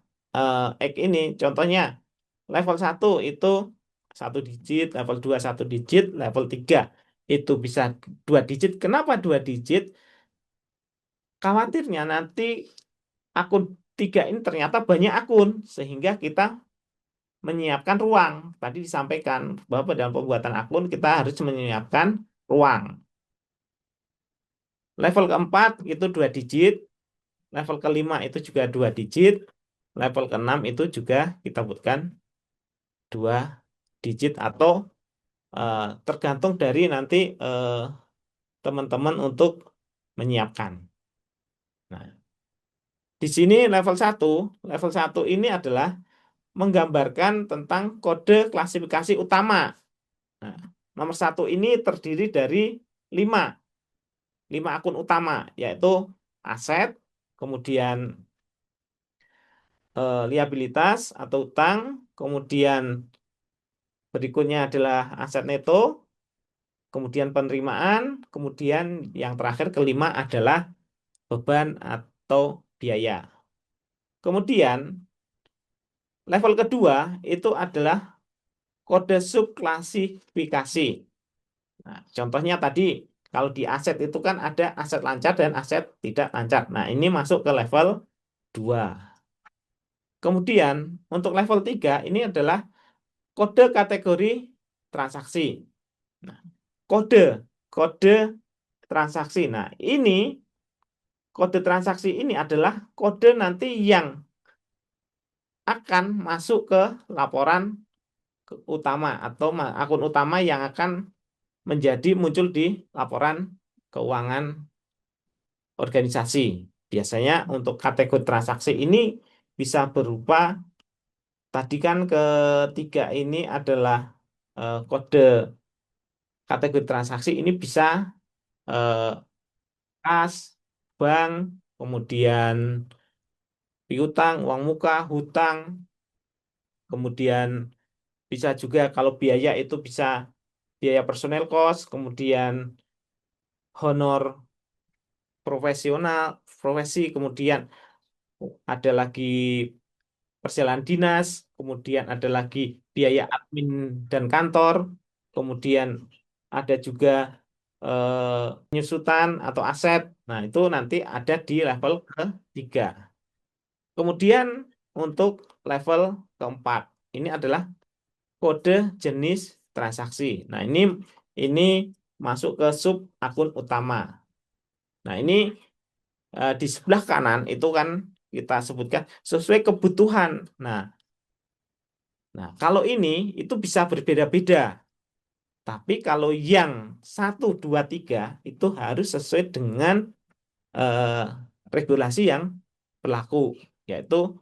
X ini contohnya level 1 itu 1 digit, level 2 1 digit, level 3 itu bisa 2 digit. Kenapa 2 digit? Khawatirnya nanti akun 3 ini ternyata banyak akun sehingga kita menyiapkan ruang. Tadi disampaikan bahwa dalam pembuatan akun kita harus menyiapkan ruang. Level keempat itu 2 digit, level kelima itu juga 2 digit, level keenam itu juga kita butuhkan 2 digit atau tergantung dari nanti teman-teman untuk menyiapkan. Nah, di sini level 1 ini adalah menggambarkan tentang kode klasifikasi utama. Nah, nomor 1 ini terdiri dari 5 akun utama, yaitu aset, kemudian liabilitas atau utang, kemudian berikutnya adalah aset neto, kemudian penerimaan, kemudian yang terakhir kelima adalah beban atau biaya. Kemudian level kedua itu adalah kode subklasifikasi. Nah, contohnya tadi kalau di aset itu kan ada aset lancar dan aset tidak lancar. Nah, ini masuk ke level 2. Kemudian untuk level 3 ini adalah kode kategori transaksi. Nah, kode kode transaksi. Nah, ini kode transaksi ini adalah kode nanti yang akan masuk ke laporan utama atau akun utama yang akan menjadi muncul di laporan keuangan organisasi. Biasanya untuk kategori transaksi ini bisa berupa tadi kan ketiga ini adalah kode kategori transaksi ini bisa eh, kas, bank, kemudian piutang, uang muka, hutang, kemudian bisa juga kalau biaya itu bisa biaya personel cost, kemudian honor profesional, profesi, kemudian ada lagi perjalanan dinas, kemudian ada lagi biaya admin dan kantor, kemudian ada juga penyusutan atau aset. Nah, itu nanti ada di level ketiga. Kemudian untuk level keempat, ini adalah kode jenis transaksi. Nah, ini masuk ke sub akun utama. Nah, ini di sebelah kanan itu kan kita sebutkan sesuai kebutuhan. Nah, kalau ini itu bisa berbeda-beda. Tapi kalau yang 1, 2, 3 itu harus sesuai dengan eh, regulasi yang berlaku, yaitu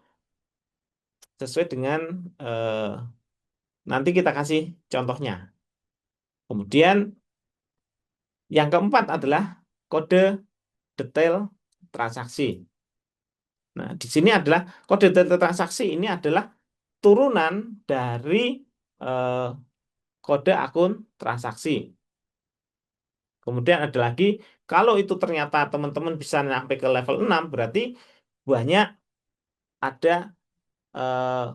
sesuai dengan eh, nanti kita kasih contohnya. Kemudian yang keempat adalah kode detail transaksi. Nah, di sini adalah kode detail transaksi ini adalah turunan dari eh, kode akun transaksi. Kemudian ada lagi, kalau itu ternyata teman-teman bisa sampai ke level 6, berarti banyak ada eh,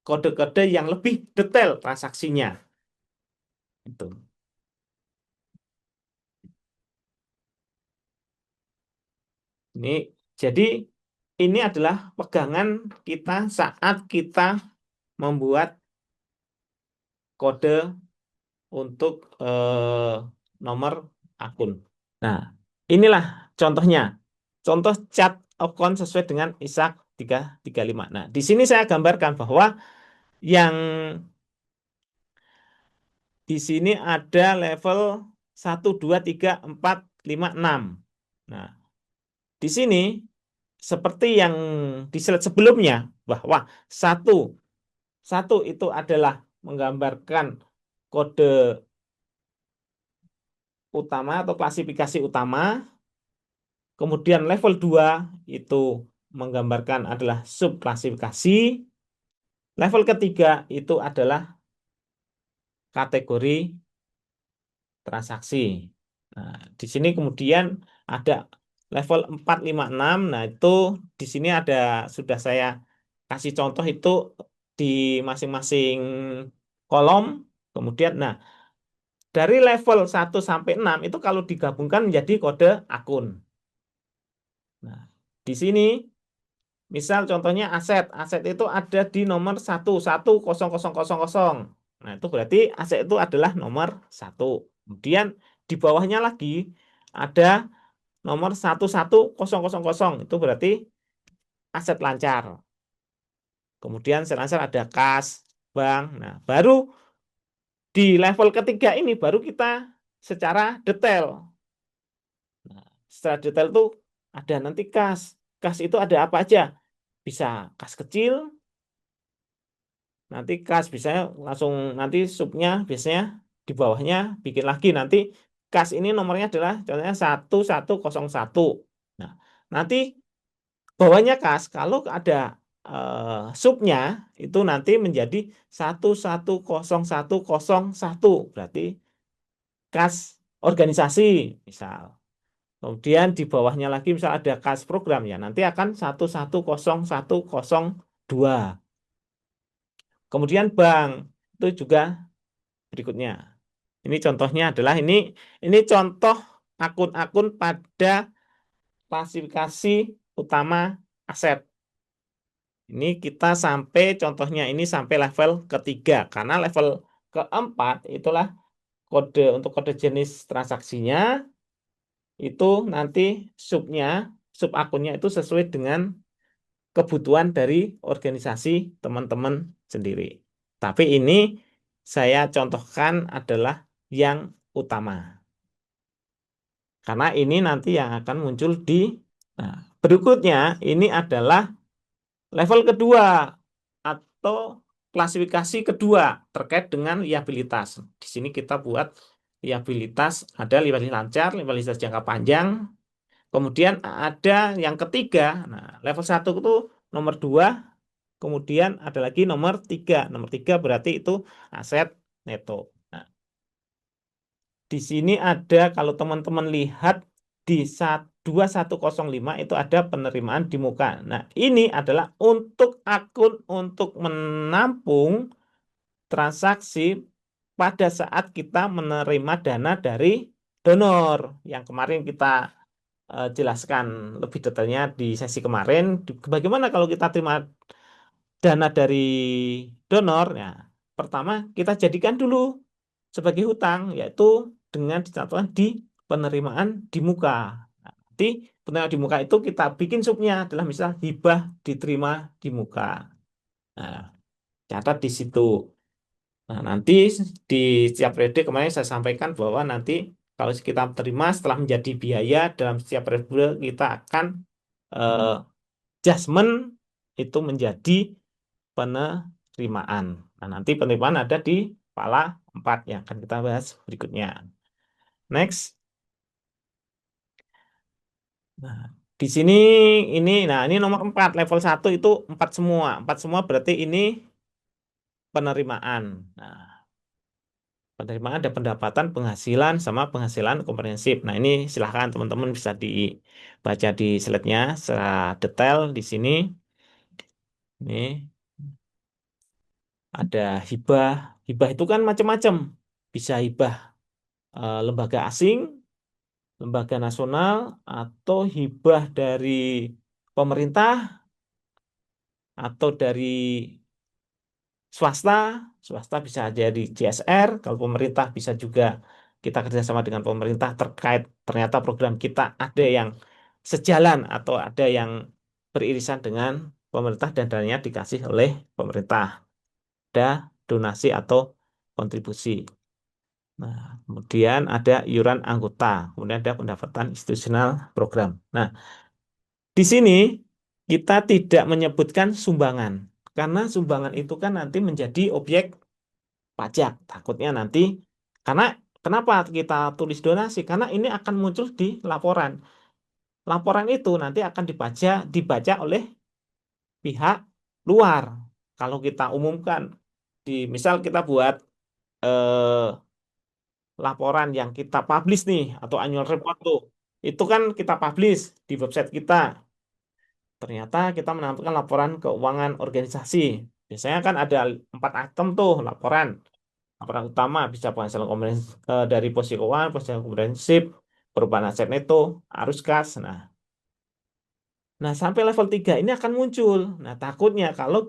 kode-kode yang lebih detail transaksinya. Itu. Ini jadi ini adalah pegangan kita saat kita membuat kode untuk nomor akun. Nah, inilah contohnya. Contoh chat account sesuai dengan ISAK 335. Nah, di sini saya gambarkan bahwa yang di sini ada level 1, 2, 3, 4, 5, 6. Nah, di sini seperti yang di slide sebelumnya bahwa satu satu itu adalah menggambarkan kode utama atau klasifikasi utama. Kemudian level 2 itu menggambarkan adalah subklasifikasi. Level ketiga itu adalah kategori transaksi. Nah, di sini kemudian ada level 4, 5, 6. Nah, itu di sini ada sudah saya kasih contoh itu di masing-masing kolom. Kemudian nah, dari level 1 sampai 6 itu kalau digabungkan menjadi kode akun. Nah, di sini misal contohnya aset. Aset itu ada di nomor 1, 1, 0, 0, 0, 0. Nah, itu berarti aset itu adalah nomor 1. Kemudian di bawahnya lagi ada nomor 1, 1, 0, 0, 0. Itu berarti aset lancar. Kemudian aset lancar ada kas, bank. Nah, baru di level ketiga ini baru kita secara detail. Nah, secara detail itu ada nanti kas. Kas itu ada apa aja? Bisa kas kecil, nanti kas biasanya langsung nanti subnya biasanya di bawahnya bikin lagi nanti kas ini nomornya adalah contohnya 1, 1, 0, 1. Nah, nanti bawahnya kas kalau ada subnya itu nanti menjadi 1, 1, 0, 1, 0, 1. Berarti kas organisasi misal. Kemudian di bawahnya lagi misal ada kas program ya nanti akan 1, 1, 0, 1, 0, 2. Kemudian bank itu juga berikutnya. Ini contohnya adalah ini contoh akun-akun pada klasifikasi utama aset. Ini kita sampai contohnya ini sampai level ketiga karena level keempat itulah kode untuk kode jenis transaksinya itu nanti subnya sub akunnya itu sesuai dengan kebutuhan dari organisasi teman-teman sendiri. Tapi ini saya contohkan adalah yang utama. Karena ini nanti yang akan muncul di nah, berikutnya ini adalah level kedua atau klasifikasi kedua terkait dengan liabilitas. Di sini kita buat liabilitas ada liabilitas lancar, liabilitas jangka panjang. Kemudian ada yang ketiga, nah level 1 itu nomor 2, kemudian ada lagi nomor 3. Nomor 3 berarti itu aset neto. Nah, di sini ada kalau teman-teman lihat di 2105 itu ada penerimaan di muka. Nah, ini adalah untuk akun untuk menampung transaksi pada saat kita menerima dana dari donor yang kemarin kita jelaskan lebih detailnya di sesi kemarin. Bagaimana kalau kita terima dana dari donor? Ya, pertama kita jadikan dulu sebagai hutang, yaitu dengan dicatatkan di penerimaan di muka. Nah, nanti nanti penerimaan di muka itu kita bikin subnya adalah misal hibah diterima di muka. Nah, catat di situ. Nah, nanti di setiap periode kemarin saya sampaikan bahwa nanti kalau kita terima setelah menjadi biaya dalam setiap periode kita akan eh, adjustment itu menjadi penerimaan. Nah, nanti penerimaan ada di kepala 4 yang akan kita bahas berikutnya. Next. Nah, di sini ini nomor 4, level 1 itu 4 semua. 4 semua berarti ini penerimaan. Nah, penerimaan ada pendapatan, penghasilan, sama penghasilan komprehensif. Nah, ini silahkan teman-teman bisa dibaca di slide-nya secara detail di sini. Ini ada hibah. Hibah itu kan macam-macam. Bisa hibah lembaga asing, lembaga nasional, atau hibah dari pemerintah, atau dari swasta. Swasta bisa jadi CSR, kalau pemerintah bisa juga kita kerjasama dengan pemerintah terkait ternyata program kita ada yang sejalan atau ada yang beririsan dengan pemerintah dan dananya dikasih oleh pemerintah. Ada donasi atau kontribusi. Nah, kemudian ada iuran anggota, kemudian ada pendapatan institusional program. Nah, di sini kita tidak menyebutkan sumbangan, karena sumbangan itu kan nanti menjadi objek pajak. Takutnya nanti, karena kenapa kita tulis donasi? Karena ini akan muncul di laporan. Laporan itu nanti akan dibaca oleh pihak luar. Kalau kita umumkan, misal kita buat eh, laporan yang kita publish nih, atau annual report tuh, itu kan kita publish di website kita. Ternyata kita menampilkan laporan keuangan organisasi. Biasanya kan ada 4 item tuh laporan. Laporan utama bisa penghasilan dari posisi keuangan, posisi komprehensif, perubahan aset neto, arus kas. Nah, sampai level 3 ini akan muncul. Nah, takutnya kalau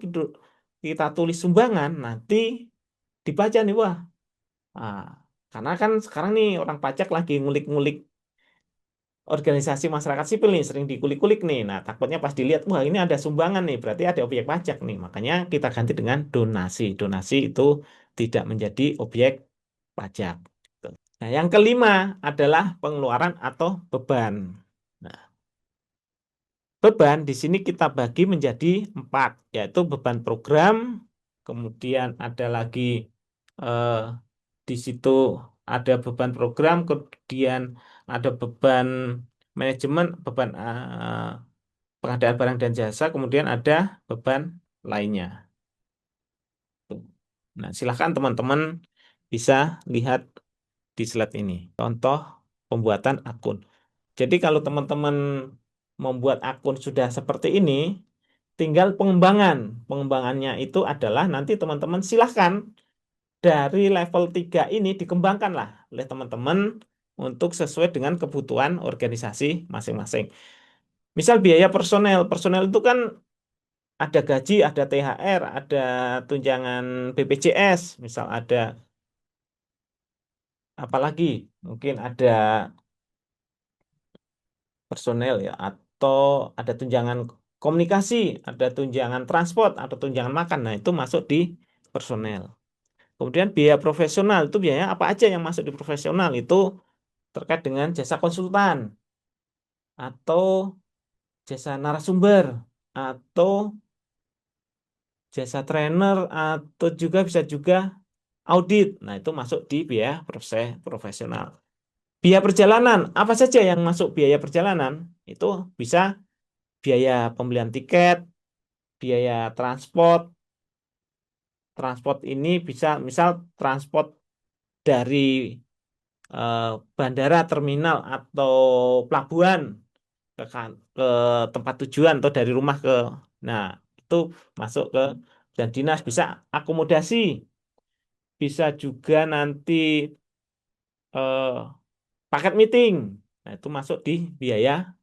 kita tulis sumbangan, nanti dibaca nih, wah. Ah, karena kan sekarang nih orang pajak lagi ngulik-ngulik organisasi masyarakat sipil nih, sering dikulik-kulik nih. Nah, takutnya pas dilihat, wah ini ada sumbangan nih, berarti ada objek pajak nih. Makanya kita ganti dengan donasi. Donasi itu tidak menjadi objek pajak. Nah, yang kelima adalah pengeluaran atau beban. Nah, beban di sini kita bagi menjadi 4, yaitu beban program, kemudian ada lagi eh, di situ ada beban program, kemudian ada beban manajemen, beban pengadaan barang dan jasa, kemudian ada beban lainnya. Nah, silakan teman-teman bisa lihat di slide ini. Contoh pembuatan akun. Jadi kalau teman-teman membuat akun sudah seperti ini, tinggal pengembangan. Pengembangannya itu adalah nanti teman-teman silahkan dari level 3 ini dikembangkanlah oleh teman-teman untuk sesuai dengan kebutuhan organisasi masing-masing. Misal biaya personel. Personel itu kan ada gaji, ada THR, ada tunjangan BPJS, misal ada apalagi mungkin ada personel ya, atau ada tunjangan komunikasi, ada tunjangan transport, atau tunjangan makan. Nah, itu masuk di personel. Kemudian biaya profesional itu biaya apa aja yang masuk di profesional itu terkait dengan jasa konsultan atau jasa narasumber atau jasa trainer atau juga bisa juga audit. Nah, itu masuk di biaya profesional. Biaya perjalanan, apa saja yang masuk biaya perjalanan? Itu bisa biaya pembelian tiket, biaya transport. Transport ini bisa misal transport dari eh, bandara, terminal, atau pelabuhan ke tempat tujuan atau dari rumah ke. Nah, itu masuk ke dan dinas bisa akomodasi, bisa juga nanti eh, paket meeting. Nah, itu masuk di biaya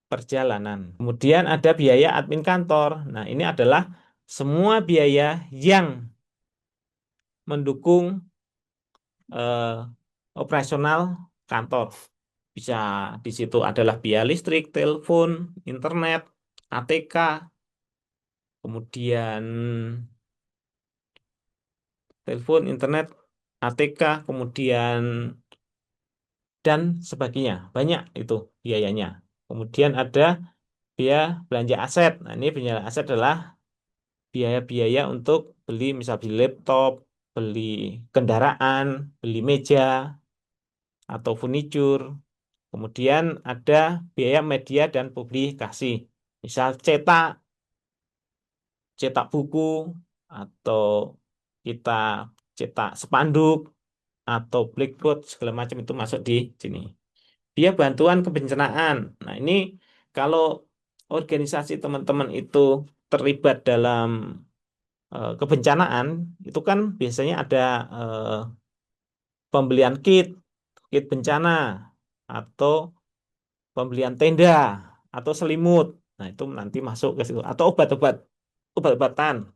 perjalanan. Kemudian ada biaya admin kantor. Nah, ini adalah semua biaya yang mendukung eh, operasional kantor. Bisa di situ adalah biaya listrik, telepon, internet, ATK, kemudian telepon, internet, ATK, kemudian dan sebagainya. Banyak itu biayanya. Kemudian ada biaya belanja aset. Nah, ini belanja aset adalah biaya-biaya untuk misal beli laptop, beli kendaraan, beli meja atau furniture. Kemudian ada biaya media dan publikasi. Misal cetak buku atau kita cetak spanduk atau blackboard segala macam itu masuk di sini. Biaya bantuan kebencanaan. Nah, ini kalau organisasi teman-teman itu terlibat dalam kebencanaan, itu kan biasanya ada eh, pembelian kit bencana atau pembelian tenda atau selimut. Nah, itu nanti masuk ke situ atau obat-obatan.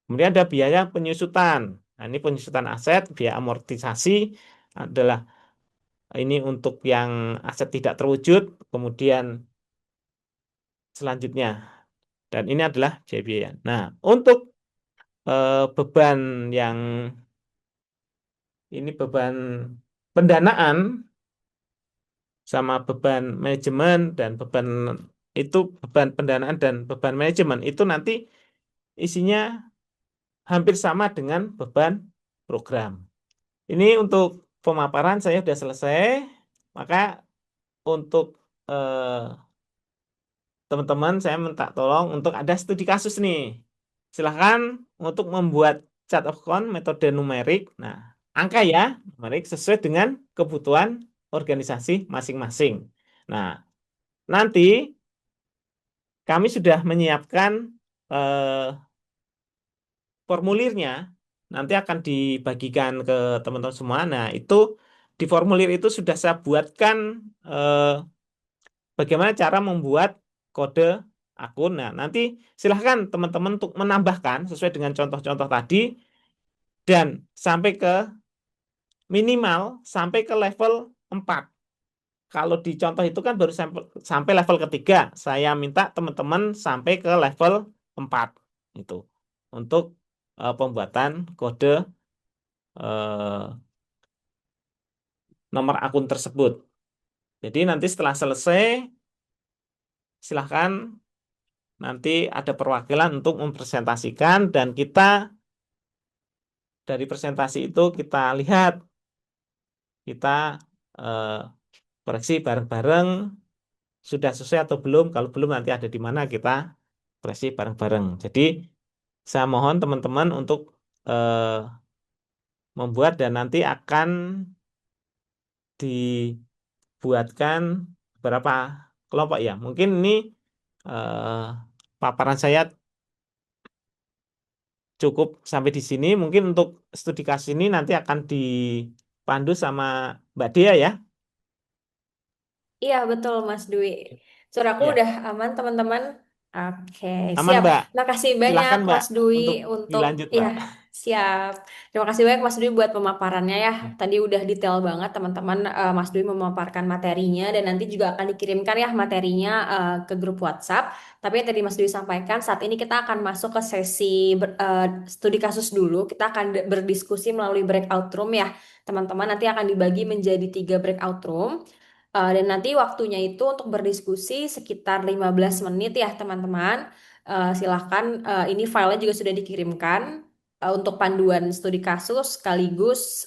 Kemudian ada biaya penyusutan. Nah, ini penyusutan aset, biaya amortisasi adalah ini untuk yang aset tidak terwujud, kemudian selanjutnya. Dan ini adalah biaya-biaya. Nah, untuk beban yang ini beban pendanaan sama beban manajemen dan beban pendanaan dan beban manajemen itu nanti isinya hampir sama dengan beban program. Ini untuk pemaparan saya sudah selesai. Maka untuk eh, teman-teman saya minta tolong untuk ada studi kasus nih. Silahkan untuk membuat chart of count metode numerik. Nah, angka ya, numerik sesuai dengan kebutuhan organisasi masing-masing. Nah, nanti kami sudah menyiapkan eh, formulirnya. Nanti akan dibagikan ke teman-teman semua. Nah, itu di formulir itu sudah saya buatkan eh, bagaimana cara membuat kode akun. Nah, nanti silahkan teman-teman untuk menambahkan sesuai dengan contoh-contoh tadi dan sampai ke minimal sampai ke level 4. Kalau di contoh itu kan baru sampai level ketiga. Saya minta teman-teman sampai ke level 4 itu untuk pembuatan kode eh, nomor akun tersebut. Jadi nanti setelah selesai silahkan nanti ada perwakilan untuk mempresentasikan dan kita dari presentasi itu kita lihat kita eh, koreksi bareng-bareng sudah sesuai atau belum. Kalau belum nanti ada di mana kita koreksi bareng-bareng. Jadi saya mohon teman-teman untuk eh, membuat dan nanti akan dibuatkan beberapa kelompok ya. Mungkin ini eh, paparan saya cukup sampai di sini. Mungkin untuk studi kasus ini nanti akan dipandu sama Mbak Dea ya. Iya, betul Mas Dwi. Suara aku Ya, udah aman, teman-teman. Oke, aman siap. Mbak. Makasih banyak Silakan Mbak Mas Dwi untuk untuk dilanjut ya, Mbak. siap. Terima kasih banyak Mas Dwi buat pemaparannya ya. Ya. Tadi udah detail banget teman-teman. Mas Dwi memaparkan materinya dan nanti juga akan dikirimkan ya materinya ke grup WhatsApp. Tapi yang tadi Mas Dwi sampaikan, saat ini kita akan masuk ke sesi studi kasus dulu. Kita akan berdiskusi melalui breakout room ya. Teman-teman nanti akan dibagi menjadi 3 breakout room. Dan nanti waktunya itu untuk berdiskusi sekitar 15 menit ya teman-teman. Silahkan, ini filenya juga sudah dikirimkan untuk panduan studi kasus sekaligus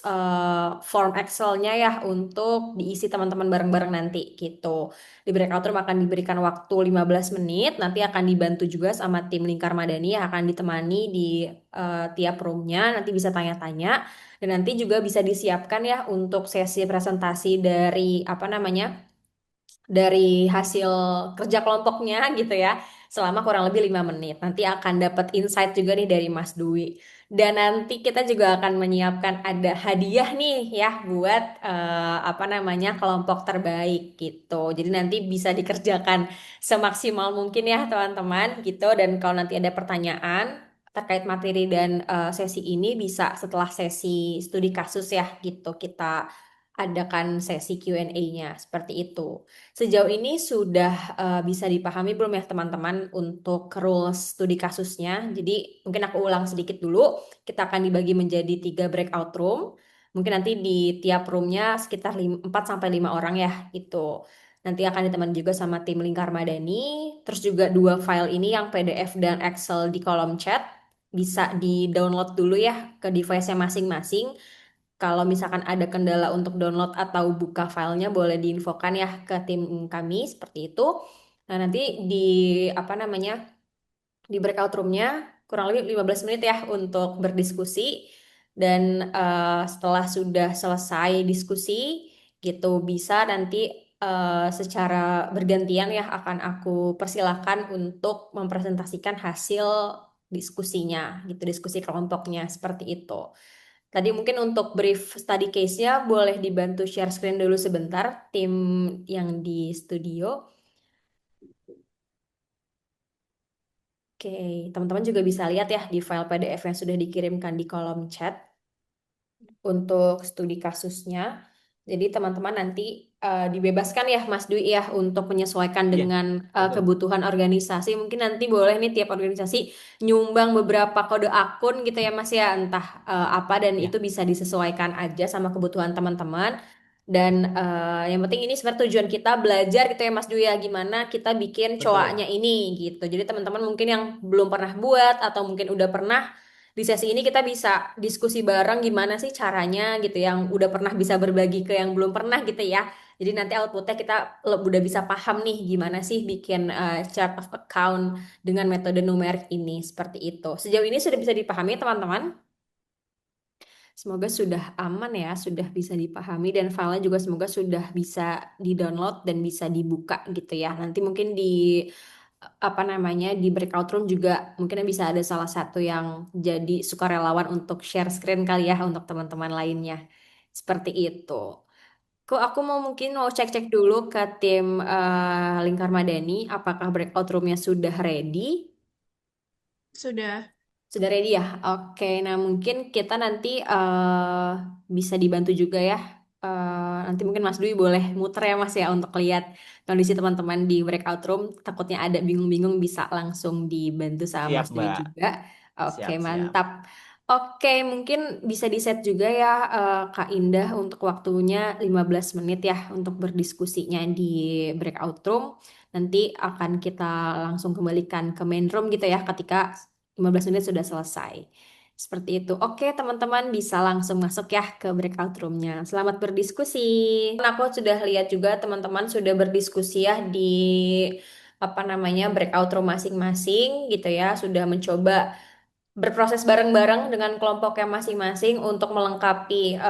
form Excel-nya ya untuk diisi teman-teman bareng-bareng nanti gitu. Di breakout room akan diberikan waktu 15 menit, nanti akan dibantu juga sama tim Lingkar Madani yang akan ditemani di tiap roomnya, nanti bisa tanya-tanya. Dan nanti juga bisa disiapkan ya untuk sesi presentasi dari apa namanya, dari hasil kerja kelompoknya gitu ya, selama kurang lebih 5 menit. Nanti akan dapat insight juga nih dari Mas Dwi. Dan nanti kita juga akan menyiapkan ada hadiah nih ya buat apa namanya, kelompok terbaik gitu. Jadi nanti bisa dikerjakan semaksimal mungkin ya teman-teman gitu. Dan kalau nanti ada pertanyaan terkait materi dan sesi ini bisa setelah sesi studi kasus ya gitu kita adakan sesi Q&A-nya seperti itu. Sejauh ini sudah bisa dipahami belum ya teman-teman untuk rules studi kasusnya? Jadi mungkin aku ulang sedikit dulu. Kita akan dibagi menjadi 3 breakout room. Mungkin nanti di tiap roomnya sekitar 4 sampai 5 orang ya itu. Nanti akan ditemani juga sama tim Lingkar Madani. Terus juga 2 file ini yang PDF dan Excel di kolom chat bisa di-download dulu ya ke device-nya masing-masing. Kalau misalkan ada kendala untuk download atau buka filenya boleh diinfokan ya ke tim kami seperti itu. Nah, nanti di apa namanya? Di breakout roomnya kurang lebih 15 menit ya untuk berdiskusi dan setelah sudah selesai diskusi gitu bisa nanti secara bergantian ya akan aku persilakan untuk mempresentasikan hasil diskusinya gitu, diskusi kelompoknya seperti itu. Tadi mungkin untuk brief study case-nya boleh dibantu share screen dulu sebentar tim yang di studio. Oke, teman-teman juga bisa lihat ya di file PDF yang sudah dikirimkan di kolom chat untuk studi kasusnya. Jadi teman-teman nanti dibebaskan ya Mas Dwi ya untuk menyesuaikan Iya, dengan betul. kebutuhan organisasi. Mungkin nanti boleh nih tiap organisasi nyumbang beberapa kode akun gitu ya Mas ya, entah apa dan Ya, itu bisa disesuaikan aja sama kebutuhan teman-teman. Dan yang penting ini sebenarnya tujuan kita belajar gitu ya Mas Dwi ya, gimana kita bikin coaknya betul. ini gitu. Jadi teman-teman mungkin yang belum pernah buat atau mungkin udah pernah di sesi ini kita bisa diskusi bareng gimana sih caranya gitu yang udah pernah bisa berbagi ke yang belum pernah gitu ya. Jadi nanti outputnya kita udah bisa paham nih gimana sih bikin chart of account dengan metode numerik ini seperti itu. Sejauh ini sudah bisa dipahami teman-teman? Semoga sudah aman ya, sudah bisa dipahami dan filenya juga semoga sudah bisa di-download dan bisa dibuka gitu ya. Nanti mungkin di apa namanya di breakout room juga mungkin bisa ada salah satu yang jadi sukarelawan untuk share screen kali ya untuk teman-teman lainnya. Seperti itu. Kok aku mau mungkin mau cek-cek dulu ke tim Lingkar Madani apakah breakout roomnya sudah ready? Sudah. Sudah ready ya? Oke, nah mungkin kita nanti bisa dibantu juga ya. Nanti mungkin Mas Dwi boleh muter ya Mas ya untuk lihat kondisi teman-teman di breakout room. Takutnya ada bingung-bingung bisa langsung dibantu sama Siap, Mas Dwi Mbak. juga. Oke, Siap, siap. mantap. Oke, mungkin bisa di-set juga ya Kak Indah untuk waktunya 15 menit ya untuk berdiskusinya di breakout room. Nanti akan kita langsung kembalikan ke main room gitu ya ketika 15 menit sudah selesai. Seperti itu. Oke, teman-teman bisa langsung masuk ya ke breakout room-nya. Selamat berdiskusi. Aku sudah lihat juga teman-teman sudah berdiskusi ya di apa namanya breakout room masing-masing gitu ya. Sudah mencoba berproses bareng-bareng dengan kelompoknya masing-masing untuk melengkapi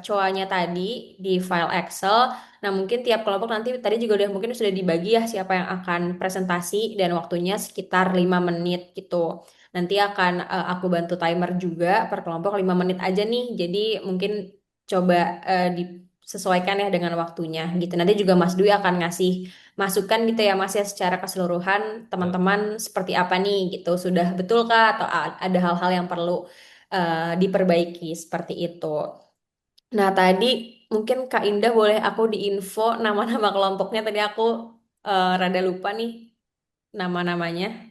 coanya tadi di file Excel. Nah, mungkin tiap kelompok nanti tadi juga udah mungkin sudah dibagi ya siapa yang akan presentasi dan waktunya sekitar 5 menit gitu. Nanti akan aku bantu timer juga per kelompok 5 menit aja nih. Jadi mungkin coba disesuaikan ya dengan waktunya gitu. Nanti juga Mas Dwi akan ngasih masukan gitu ya Mas ya secara keseluruhan Betul. teman-teman seperti apa nih gitu sudah betul kah atau ada hal-hal yang perlu diperbaiki seperti itu. Nah tadi mungkin Kak Indah boleh aku diinfo nama-nama kelompoknya tadi aku rada lupa nih nama-namanya.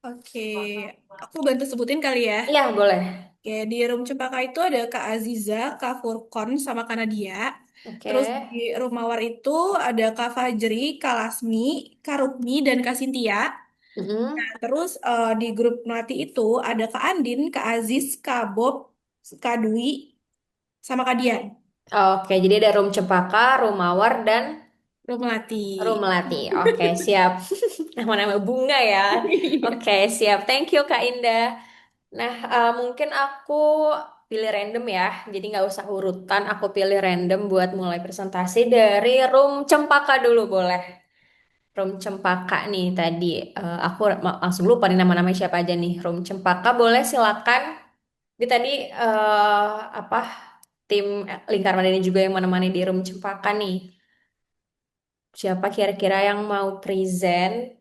Oke, aku bantu sebutin kali ya. Iya boleh. Oke, di Room Cempaka itu ada Kak Aziza, Kak Furkon, sama Kak Nadia. Oke. Terus di Room Mawar itu ada Kak Fajri, Kak Lasmi, Kak Rukmi, dan Kak Sintia. Mm-mm. Terus di grup Melati itu ada Kak Andin, Kak Aziz, Kak Bob, Kak Dwi, sama Kak Dian. Oke jadi ada Room Cempaka, Room Mawar dan Room Room Melati. Melati. Oke siap. Nama-nama bunga ya. Oke siap. Thank you Kak Indah. Nah, mungkin aku pilih random ya. Jadi nggak usah urutan, aku pilih random buat mulai presentasi dari room Cempaka dulu boleh. Room Cempaka nih tadi. Aku langsung lupa nih nama-namanya siapa aja nih. Room Cempaka boleh silakan. Di tadi apa tim Lingkar Madani juga yang menemani di room Cempaka nih. Siapa kira-kira yang mau present?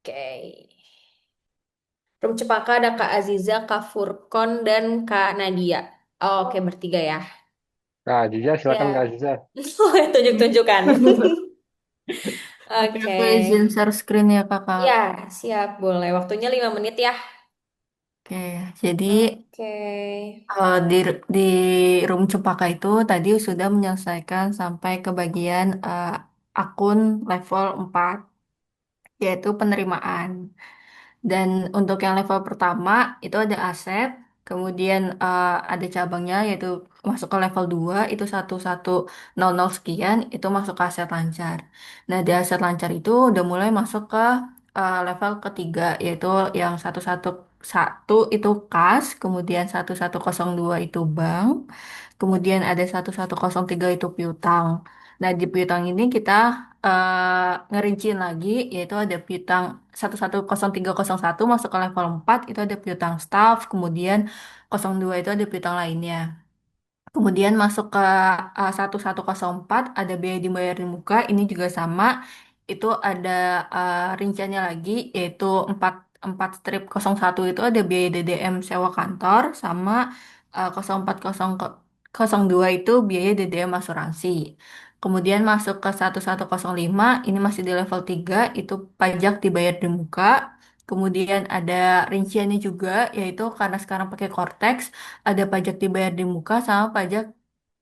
Oke. Room Cempaka ada Kak Aziza, Kak Furkon, dan Kak Nadia. Oh, oke, bertiga ya. Kak Aziza, silakan Kak Ya, Aziza. tunjuk-tunjukan. Oke, Oke. aku izin share screen ya kakak. Ya, siap, boleh. Waktunya 5 menit ya. Oke, jadi Oke. di room Cempaka itu tadi sudah menyelesaikan sampai ke bagian akun level 4, yaitu penerimaan. Dan untuk yang level pertama itu ada aset, kemudian ada cabangnya yaitu masuk ke level 2 itu 1100 sekian itu masuk ke aset lancar. Nah, di aset lancar itu udah mulai masuk ke level ketiga yaitu yang 111 itu kas, kemudian 1102 itu bank, kemudian ada 1103 itu piutang. Nah, di piutang ini kita ngerinciin lagi, yaitu ada piutang 110301 masuk ke level 4 itu ada piutang staff, kemudian 02 itu ada piutang lainnya. Kemudian masuk ke 1104 ada biaya dibayar di muka, ini juga sama. Itu ada rinciannya lagi, yaitu 44 strip 01 itu ada biaya DDM sewa kantor, sama 0402 itu biaya DDM asuransi. Kemudian masuk ke 1105 ini masih di level 3 itu pajak dibayar di muka. Kemudian ada rinciannya juga, yaitu karena sekarang pakai Cortex, ada pajak dibayar di muka sama pajak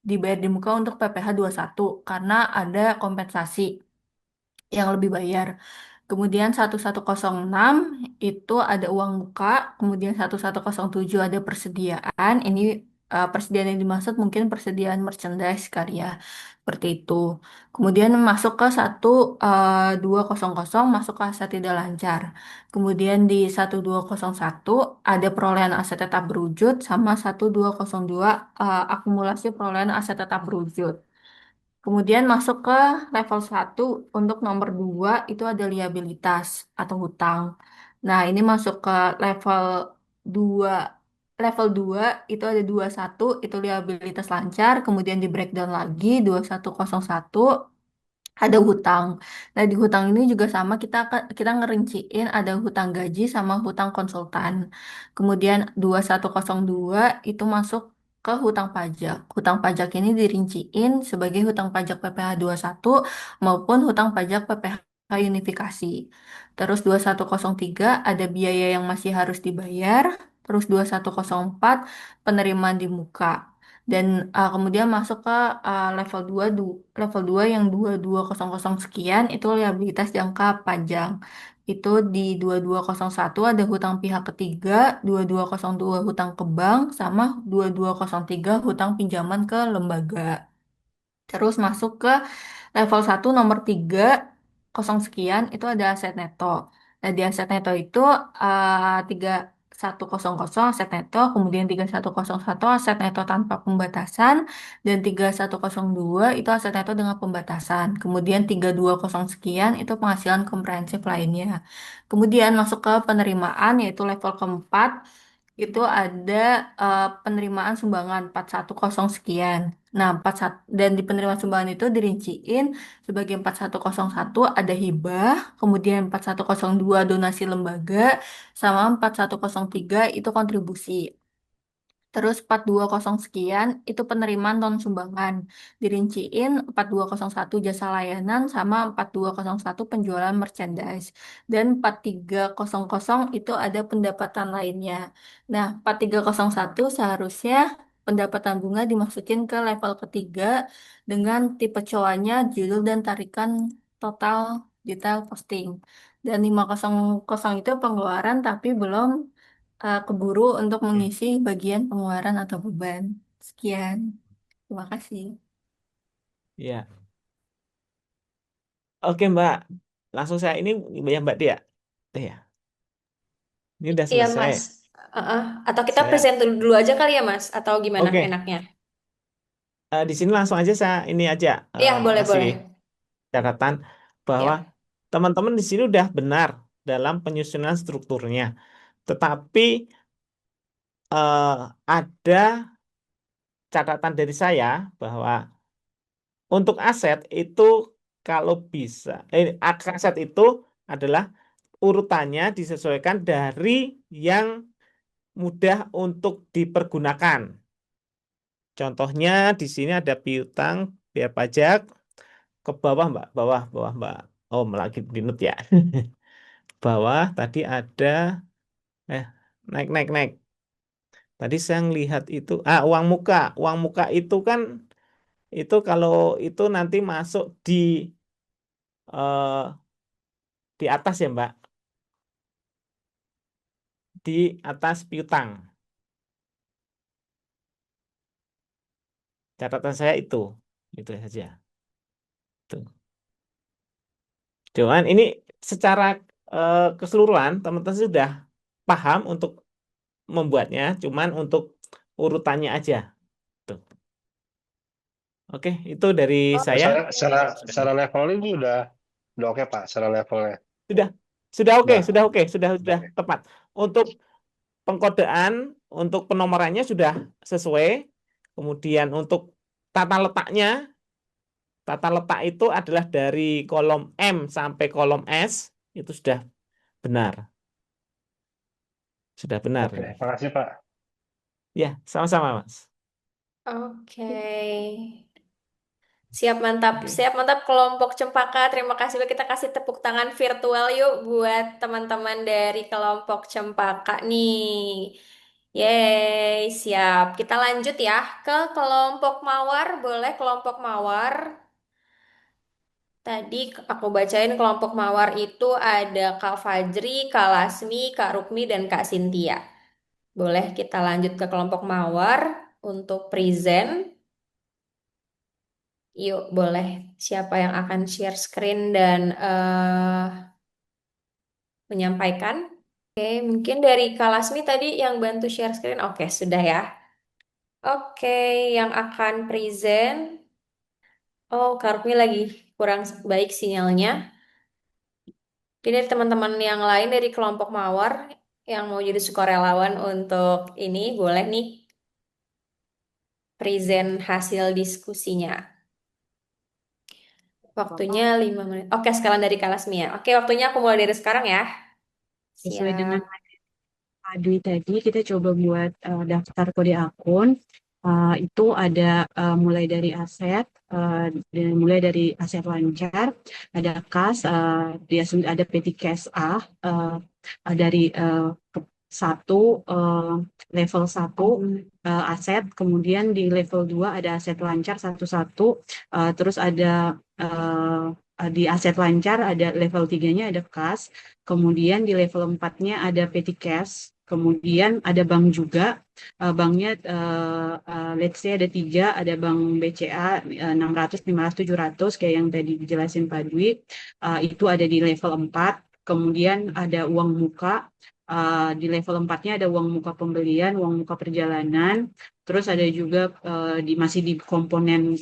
dibayar di muka untuk PPh satu karena ada kompensasi yang lebih bayar. Kemudian 1106 itu ada uang muka, kemudian 1107 ada persediaan. Ini persediaan yang dimaksud mungkin persediaan merchandise kali ya. Seperti itu. Kemudian masuk ke 1200 masuk ke aset tidak lancar. Kemudian di 1201 ada perolehan aset tetap berwujud sama 1202 akumulasi perolehan aset tetap berwujud. Kemudian masuk ke level 1 untuk nomor 2 itu ada liabilitas atau hutang. Nah, ini masuk ke level 2. Level 2 itu ada 21 itu liabilitas lancar, kemudian di breakdown lagi 2101 ada hutang. Nah, di hutang ini juga sama kita ngerinciin ada hutang gaji sama hutang konsultan. Kemudian 2102 itu masuk ke hutang pajak. Hutang pajak ini dirinciin sebagai hutang pajak PPh satu maupun hutang pajak PPh unifikasi. Terus 2103 ada biaya yang masih harus dibayar. Terus 2104 penerimaan di muka. Dan kemudian masuk ke level 2 level 2 yang 2200 sekian itu liabilitas jangka panjang. Itu di 2201 ada hutang pihak ketiga, 2202 hutang ke bank, sama 2203 hutang pinjaman ke lembaga. Terus masuk ke level 1 nomor 3 kosong sekian itu ada aset neto. Nah, di aset neto itu 3100 aset neto, kemudian 3101 aset neto tanpa pembatasan, dan 3102 itu aset neto dengan pembatasan. Kemudian 320 sekian itu penghasilan komprehensif lainnya. Kemudian masuk ke penerimaan yaitu level keempat itu ada penerimaan sumbangan 410 sekian. Nah, 41 dan di penerimaan sumbangan itu dirinciin sebagai 4101 ada hibah, kemudian 4102 donasi lembaga, sama 4103 itu kontribusi. Terus 420 sekian itu penerimaan non sumbangan. Dirinciin 4201 jasa layanan sama 4201 penjualan merchandise. Dan 4300 itu ada pendapatan lainnya. Nah, 4301 seharusnya pendapatan bunga dimasukin ke level ketiga dengan tipe coanya judul dan tarikan total detail posting. Dan 500 itu pengeluaran tapi belum keburu untuk mengisi bagian pengeluaran atau beban. Sekian. Terima kasih. Ya, oke Mbak. Langsung saya ini ya Mbak Dia. Ya, ini udah Iya, selesai. Mas. Atau kita Saya, present dulu aja kali ya, Mas? Atau gimana oke. enaknya? Di sini langsung aja saya ini aja Iya, boleh, ngasih boleh. catatan bahwa Ya. teman-teman di sini udah benar dalam penyusunan strukturnya. Tetapi ada catatan dari saya bahwa untuk aset itu kalau bisa, aset itu adalah urutannya disesuaikan dari yang mudah untuk dipergunakan. Contohnya di sini ada piutang, biaya pajak, ke bawah Mbak, bawah Mbak. Oh, lagi binut ya. Bawah tadi ada, naik, naik, naik. Tadi saya lihat itu, uang muka. Uang muka itu kan, itu kalau itu nanti masuk eh, di atas ya Mbak, di atas piutang. Catatan saya itu saja. Tuh. Cuman ini secara keseluruhan teman-teman sudah paham untuk membuatnya, cuman untuk urutannya aja. Tuh. Oke, itu dari Oh, saya. Secara levelnya itu udah oke Pak, secara levelnya. Sudah, sudah oke, Udah, sudah tepat. Untuk pengkodean, untuk penomorannya sudah sesuai. Kemudian untuk tata letaknya, tata letak itu adalah dari kolom M sampai kolom S, itu sudah benar. Sudah benar. oke. Makasih Pak. Ya, sama-sama, Mas. oke. Siap mantap, siap mantap kelompok Cempaka. Terima kasih. Kita kasih tepuk tangan virtual yuk buat teman-teman dari kelompok Cempaka nih. Yeay, siap. Kita lanjut ya ke kelompok Mawar. Boleh kelompok Mawar. Tadi aku bacain kelompok Mawar itu ada Kak Fajri, Kak Lasmi, Kak Rukmi, dan Kak Sintia. Boleh kita lanjut ke kelompok Mawar untuk present. Yuk, boleh. Siapa yang akan share screen dan menyampaikan? Oke, mungkin dari Kak Lasmi tadi yang bantu share screen. Oke, sudah ya. Oke, yang akan present. Oh, Kak Rukmi lagi kurang baik sinyalnya. Jadi dari teman-teman yang lain dari kelompok Mawar yang mau jadi sukarelawan untuk ini, boleh nih present hasil diskusinya. Waktunya 5 menit. Oke, sekalian dari Kak Lasmi ya. Oke, waktunya aku mulai dari sekarang ya. Sesuai dengan Siap. Pak Dwi tadi, kita coba buat daftar kode akun. Itu ada mulai dari aset, mulai dari aset lancar, ada kas, dia ada petty cash A, dari satu level satu aset, kemudian di level 2 ada aset lancar satu-satu, terus ada di aset lancar ada level 3-nya ada kas, kemudian di level 4-nya ada petty cash, kemudian ada bank juga. Banknya let's say ada 3, ada bank BCA 600, 500, 700 kayak yang tadi dijelasin Pak Dwi. Itu ada di level 4. Kemudian ada uang muka. Di level 4-nya ada uang muka pembelian, uang muka perjalanan. Terus ada juga masih di komponen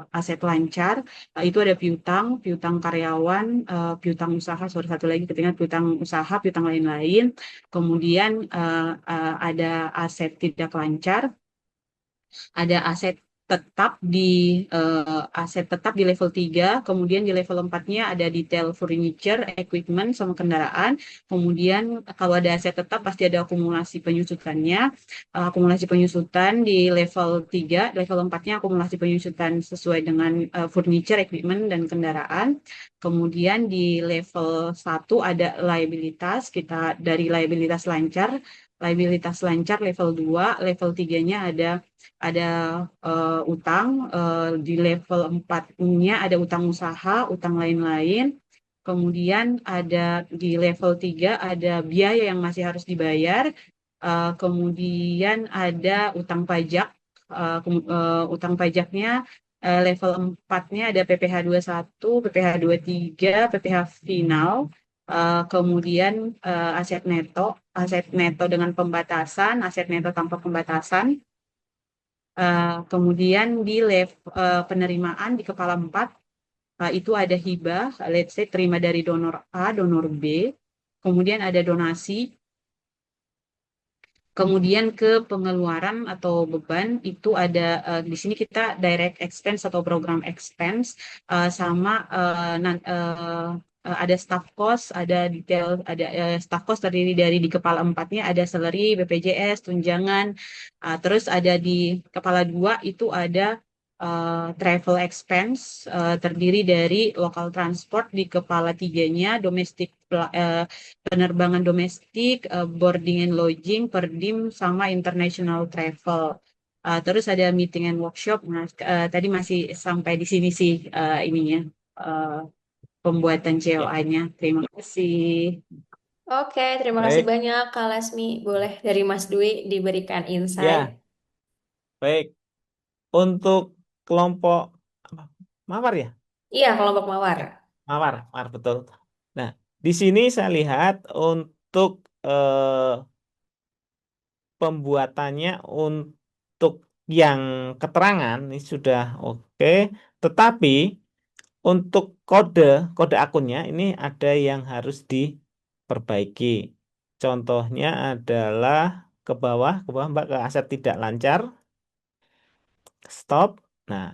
aset lancar. Itu ada piutang, piutang karyawan, piutang usaha, satu lagi ketinggalan piutang usaha, piutang lain-lain. Kemudian ada aset tidak lancar, ada aset tetap di level 3, kemudian di level 4-nya ada detail furniture, equipment sama kendaraan. Kemudian kalau ada aset tetap pasti ada akumulasi penyusutannya. Akumulasi penyusutan di level 3, level 4-nya akumulasi penyusutan sesuai dengan furniture, equipment dan kendaraan. Kemudian di level 1 ada liabilitas, kita dari liabilitas lancar. Liabilitas lancar level 2, level 3-nya ada utang, di level 4-nya ada utang usaha, utang lain-lain. Kemudian ada di level 3 ada biaya yang masih harus dibayar. Kemudian ada utang pajak. Utang pajaknya level 4-nya ada PPh 21, PPh 23, PPh final. Kemudian aset neto dengan pembatasan, aset neto tanpa pembatasan. Kemudian di penerimaan di kepala 4 itu ada hibah, let's say terima dari donor A, donor B. Kemudian ada donasi. Kemudian ke pengeluaran atau beban itu ada di sini kita direct expense atau program expense sama ada staff cost, ada detail, ada staff cost terdiri dari di kepala empatnya ada salary, BPJS, tunjangan, terus ada di kepala dua itu ada travel expense terdiri dari local transport, di kepala tiganya domestik, penerbangan domestik, boarding and lodging, per diem, sama international travel. Terus ada meeting and workshop. Nah, tadi masih sampai di sini sih ininya, eh, pembuatan Ya, COA-nya. Terima kasih. Oke, terima kasih baik. banyak Kak Lasmi. Boleh dari Mas Dwi diberikan insight. Ya, baik. Untuk kelompok apa? Mawar ya? Iya, kelompok Mawar. Mawar, mawar betul. Nah, di sini saya lihat untuk pembuatannya untuk yang keterangan ini sudah oke, tetapi untuk kode kode akunnya ini ada yang harus diperbaiki. Contohnya adalah ke bawah Mbak, ke aset tidak lancar, stop. Nah,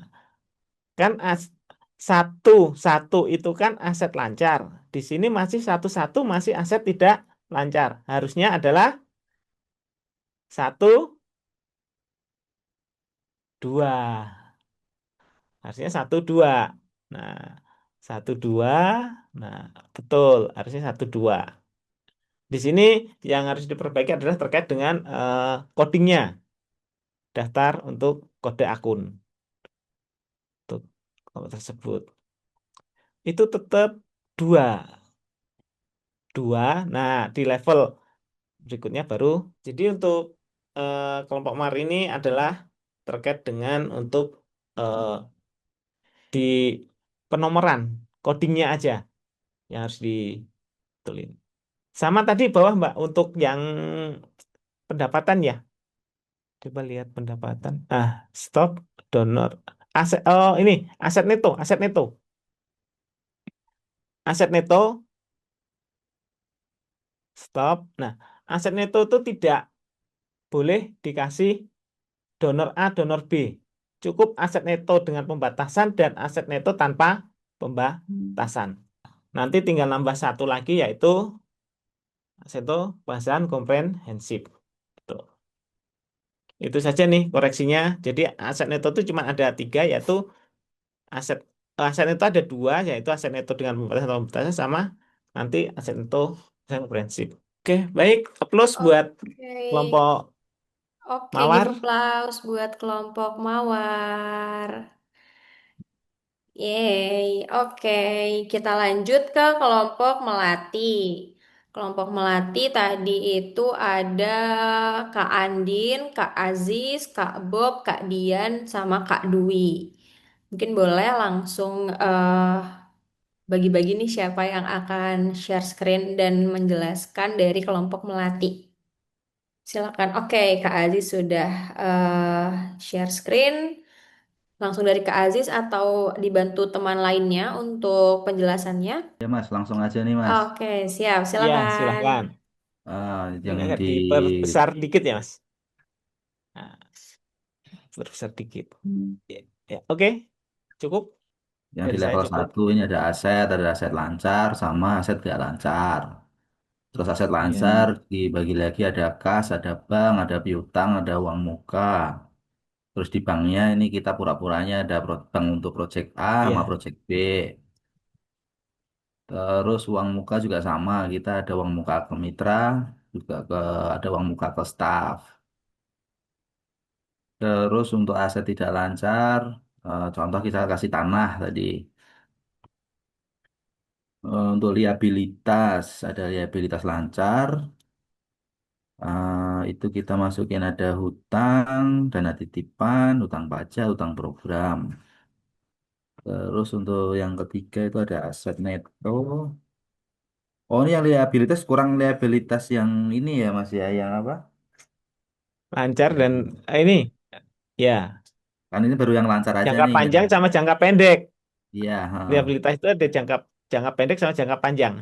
kan satu satu itu kan aset lancar. Di sini masih satu satu masih aset tidak lancar. Harusnya adalah satu dua. Harusnya satu dua. Nah, satu dua. Nah, betul. Harusnya satu dua. Di sini yang harus diperbaiki adalah terkait dengan codingnya, daftar untuk kode akun untuk kelompok tersebut. Itu tetap dua, dua. Nah, di level berikutnya baru. Jadi untuk kelompok MAR ini adalah terkait dengan untuk eh, di penomoran codingnya aja yang harus ditulin. Sama tadi bawah Mbak untuk yang pendapatan ya. Coba lihat pendapatan. Stop donor. Aset, oh ini aset neto, aset neto. Aset neto, stop. Nah, aset neto itu tidak boleh dikasih donor A, donor B. Cukup aset neto dengan pembatasan dan aset neto tanpa pembatasan. Nanti tinggal nambah satu lagi yaitu aset neto bahasan komprehensif. Tuh. Itu saja nih koreksinya. Jadi aset neto itu cuma ada tiga, yaitu aset aset neto ada dua, yaitu aset neto dengan pembatasan atau pembatasan, sama nanti aset neto dengan komprehensif. Oke, baik. Applause buat Oke. kelompok Oke, give Mawar. applause buat kelompok Mawar. Yeay, oke. Kita lanjut ke kelompok Melati. Kelompok Melati tadi itu ada Kak Andin, Kak Aziz, Kak Bob, Kak Dian, sama Kak Dwi. Mungkin boleh langsung bagi-bagi nih siapa yang akan share screen dan menjelaskan dari kelompok Melati. Silakan. Oke, Kak Aziz sudah eh, share screen. Langsung dari Kak Aziz atau dibantu teman lainnya untuk penjelasannya? Ya Mas, langsung aja nih Mas. Oke, siap. Ya, Silakan. silahkan. Ini Yang agak di diperbesar dikit ya, Mas. Nah, perbesar dikit. Ya, ya, oke. Cukup yang di dari saya level cukup. satu ini ada aset lancar sama aset gak lancar. Terus aset lancar Ya, dibagi lagi ada kas, ada bank, ada piutang, ada uang muka. Terus di banknya ini kita pura-puranya ada bank untuk project A sama ya. project B. Terus uang muka juga sama, kita ada uang muka ke mitra, juga ada uang muka ke staff. Terus untuk aset tidak lancar, contoh kita kasih tanah tadi. Untuk liabilitas, ada liabilitas lancar, itu kita masukin ada hutang, dana titipan, hutang pajak, hutang program. Terus untuk yang ketiga itu ada aset neto. Oh ini yang liabilitas kurang liabilitas yang ini ya Mas ya, yang apa? Lancar dan Yang- ini ya, Kan ini baru yang lancar aja jangka nih yang panjang sama jangka pendek. iya. Ha. Liabilitas itu ada jangka jangka pendek sama jangka panjang.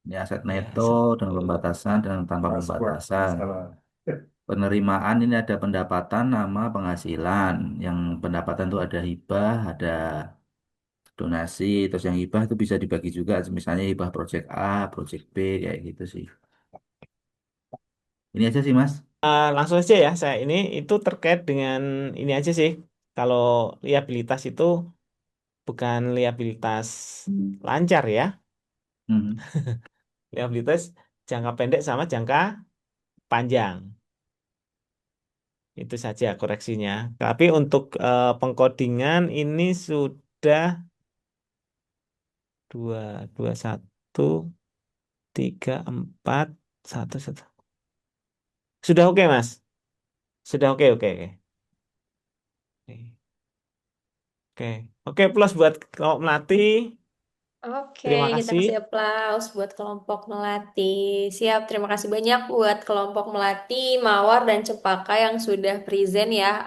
Ini aset Ya, neto dengan satu. pembatasan dan tanpa pembatasan. Penerimaan ini ada pendapatan sama penghasilan. Yang pendapatan itu ada hibah, ada donasi, terus yang hibah itu bisa dibagi juga, misalnya hibah project A, project B, kayak gitu sih. Ini aja sih Mas. Langsung aja ya, saya ini itu terkait dengan ini aja sih. Kalau liabilitas itu bukan liabilitas lancar ya, Mhm. liabilitas jangka pendek sama jangka panjang. Itu saja koreksinya. Tapi untuk pengkodingan ini sudah dua satu tiga empat satu satu. Sudah oke Mas. Sudah oke oke oke. Oke oke plus buat kelompok melati. Oke, Terima kita kasih. kasih aplaus buat kelompok Melati. Siap, terima kasih banyak buat kelompok Melati, Mawar, dan Cempaka yang sudah present ya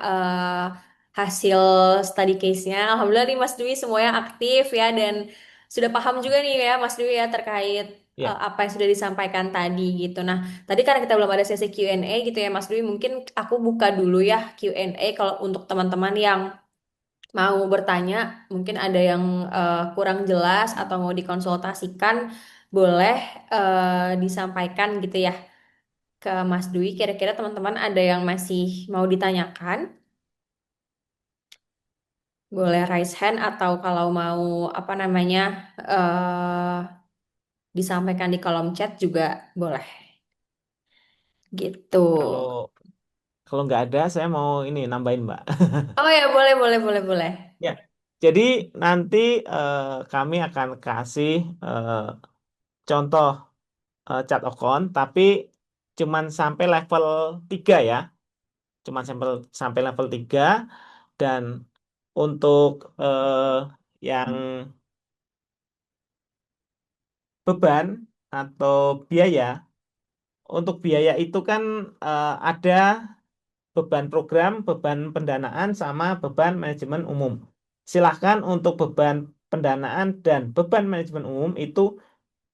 hasil study case-nya. Alhamdulillah nih Mas Dwi semuanya aktif ya dan sudah paham juga nih ya Mas Dwi ya terkait Ya. apa yang sudah disampaikan tadi gitu. Nah, tadi karena kita belum ada sesi Q&A gitu ya Mas Dwi, mungkin aku buka dulu ya Q&A kalau untuk teman-teman yang mau bertanya, mungkin ada yang kurang jelas atau mau dikonsultasikan, boleh disampaikan gitu ya ke Mas Dwi. Kira-kira teman-teman ada yang masih mau ditanyakan, boleh raise hand atau kalau mau apa namanya disampaikan di kolom chat juga boleh. Gitu. Kalau kalau nggak ada, saya mau ini nambahin Mbak. Oh ya, boleh, boleh, boleh, boleh. Ya. Jadi nanti kami akan kasih eh, contoh chart account, tapi cuman sampai level 3 ya. Cuman sampai level 3 dan untuk yang beban atau biaya, untuk biaya itu kan ada beban program, beban pendanaan, sama beban manajemen umum. Silahkan untuk beban pendanaan dan beban manajemen umum itu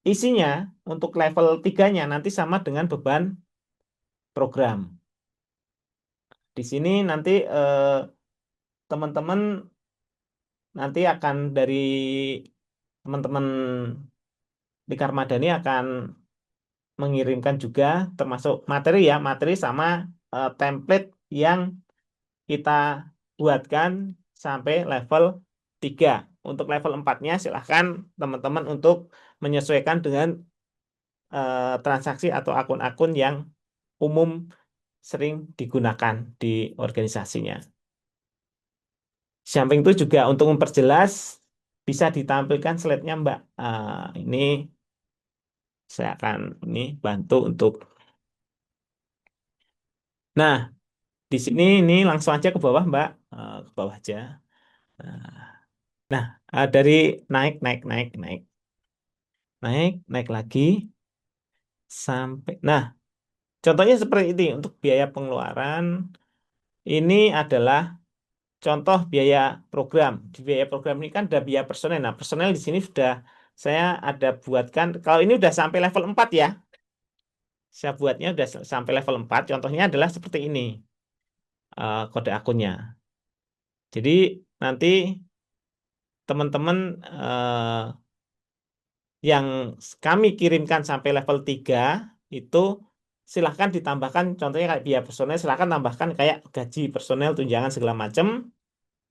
isinya untuk level 3-nya nanti sama dengan beban program. Di sini nanti teman-teman nanti akan dari teman-teman Lingkar Madani akan mengirimkan juga termasuk materi ya, materi sama template yang kita buatkan sampai level 3. Untuk level 4-nya silahkan teman-teman untuk menyesuaikan dengan transaksi atau akun-akun yang umum sering digunakan di organisasinya. Samping itu juga untuk memperjelas bisa ditampilkan slide-nya Mbak. Ini saya akan ini bantu untuk. Nah, di sini ini langsung aja ke bawah Mbak. Ke bawah aja. Nah, dari naik, naik, naik, naik, naik, naik lagi sampai. Nah, contohnya seperti ini untuk biaya pengeluaran. Ini adalah contoh biaya program. Di biaya program ini kan ada biaya personel. Nah, personel di sini sudah saya ada buatkan. Kalau ini sudah sampai level 4 ya. Saya buatnya sudah sampai level 4. Contohnya adalah seperti ini kode akunnya. Jadi nanti teman-teman yang kami kirimkan sampai level 3 itu silahkan ditambahkan contohnya kayak biaya personel silahkan tambahkan kayak gaji personel, tunjangan segala macam.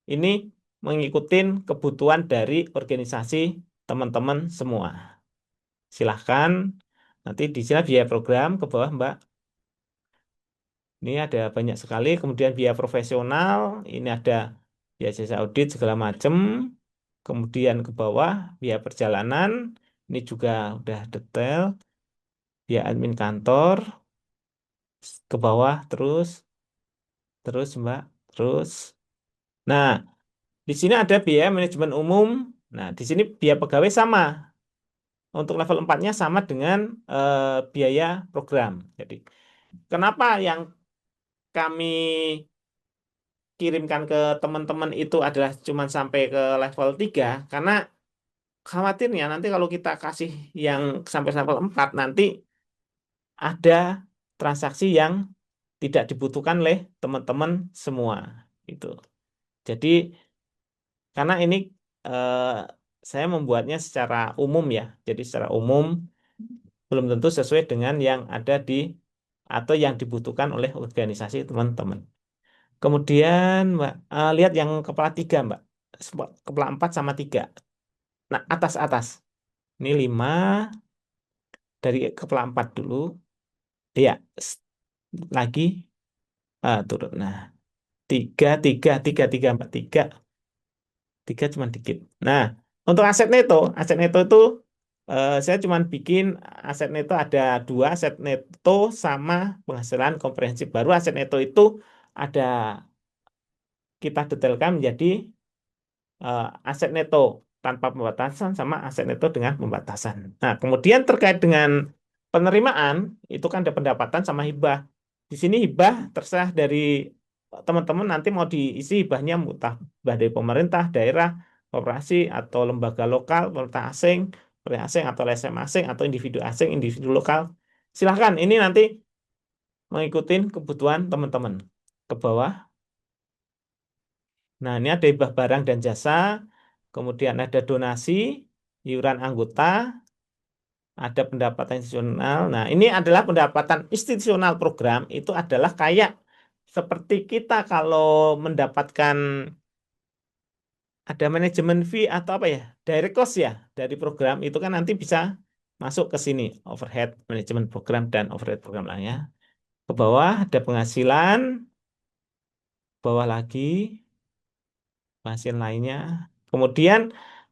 Ini mengikuti kebutuhan dari organisasi teman-teman semua. Silahkan nanti di sini biaya program ke bawah Mbak. Ini ada banyak sekali. Kemudian biaya profesional, ini ada biaya jasa audit segala macam. Kemudian ke bawah biaya perjalanan, ini juga udah detail. Biaya admin kantor, ke bawah terus, terus Mbak, terus. Nah, di sini ada biaya manajemen umum. Nah, di sini biaya pegawai sama. Untuk level 4-nya sama dengan biaya program. Jadi, kenapa yang kami kirimkan ke teman-teman itu adalah cuma sampai ke level 3? Karena khawatirnya nanti kalau kita kasih yang sampai level 4 nanti ada transaksi yang tidak dibutuhkan oleh teman-teman semua. Itu. Jadi, karena ini eh, saya membuatnya secara umum ya. Jadi secara umum belum tentu sesuai dengan yang ada di atau yang dibutuhkan oleh organisasi teman-teman. Kemudian Mbak, lihat yang kepala tiga Mbak. Kepala empat sama tiga. Nah, atas-atas. Ini lima dari kepala empat dulu. Iya, lagi turun. Nah, tiga Mbak. Tiga cuma dikit. Nah, untuk aset neto itu saya cuma bikin aset neto ada dua, aset neto sama penghasilan komprehensif. Baru aset neto itu ada kita detailkan menjadi aset neto tanpa pembatasan sama aset neto dengan pembatasan. Nah, kemudian terkait dengan penerimaan itu kan ada pendapatan sama hibah. Di sini hibah terserah dari teman-teman nanti mau diisi hibahnya entah hibah dari pemerintah, daerah, korporasi atau lembaga lokal, pemerintah asing atau LSM asing atau individu asing, individu lokal. Silahkan, ini nanti mengikuti kebutuhan teman-teman. Ke bawah. Nah, ini ada hibah barang dan jasa, kemudian ada donasi, iuran anggota, ada pendapatan institusional. Nah, ini adalah pendapatan institusional program, itu adalah kayak seperti kita kalau mendapatkan ada manajemen fee atau apa ya, direct cost ya, dari program itu kan nanti bisa masuk ke sini, overhead, manajemen program, dan overhead program lainnya. Ke bawah ada penghasilan, bawah lagi. Penghasilan lainnya. Kemudian,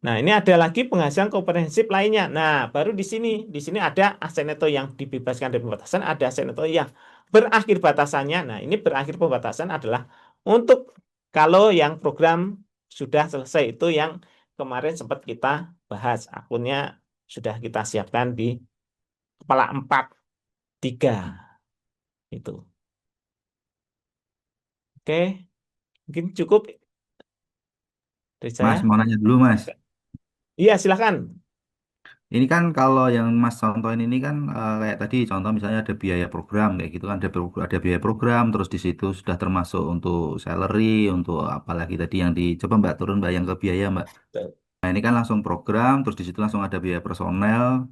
nah ini ada lagi penghasilan komprehensif lainnya. Nah, baru di sini ada aset neto yang dibebaskan dari pembatasan, ada aset neto yang berakhir batasannya. Nah, ini berakhir pembatasan adalah untuk kalau yang program sudah selesai itu yang kemarin sempat kita bahas. Akunnya sudah kita siapkan di kepala 4 3 itu. Oke, mungkin cukup dari saya. Mas, mau nanya dulu, Mas. Iya, silakan. Ini kan kalau yang Mas contohin ini kan kayak tadi contoh misalnya ada biaya program kayak gitu kan ada biaya program terus di situ sudah termasuk untuk salary untuk apalagi tadi yang coba Mbak turun Mbak yang ke biaya Mbak. Nah ini kan langsung program terus di situ langsung ada biaya personel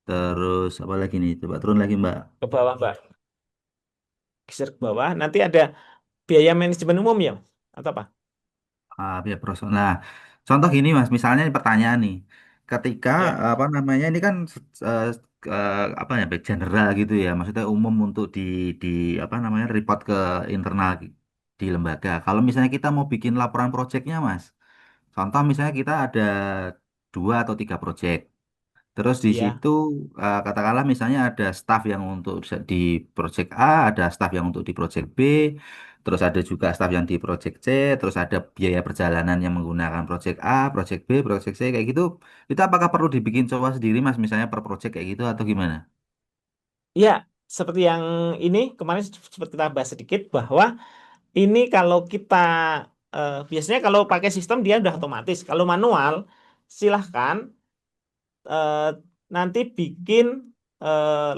terus apa lagi nih coba turun lagi Mbak. Ke bawah, Mbak. Geser ke bawah. Nanti ada biaya manajemen umum ya, Mas? Atau apa? Biaya personel. Nah contoh gini Mas misalnya ini pertanyaan nih ketika Ya, apa namanya ini kan eh, apa ya general gitu ya maksudnya umum untuk di apa namanya report ke internal di lembaga. Kalau misalnya kita mau bikin laporan proyeknya, Mas, contoh misalnya kita ada 2 atau 3 proyek. Terus di iya. situ katakanlah misalnya ada staff yang untuk di proyek A, ada staff yang untuk di proyek B, terus ada juga staff yang di proyek C, terus ada biaya perjalanan yang menggunakan proyek A, proyek B, proyek C kayak gitu. Itu apakah perlu dibikin coba sendiri, Mas, misalnya per proyek kayak gitu atau gimana? Iya, seperti yang ini kemarin seperti kita bahas sedikit bahwa ini kalau kita biasanya kalau pakai sistem dia udah otomatis. Kalau manual, silahkan eh, nanti bikin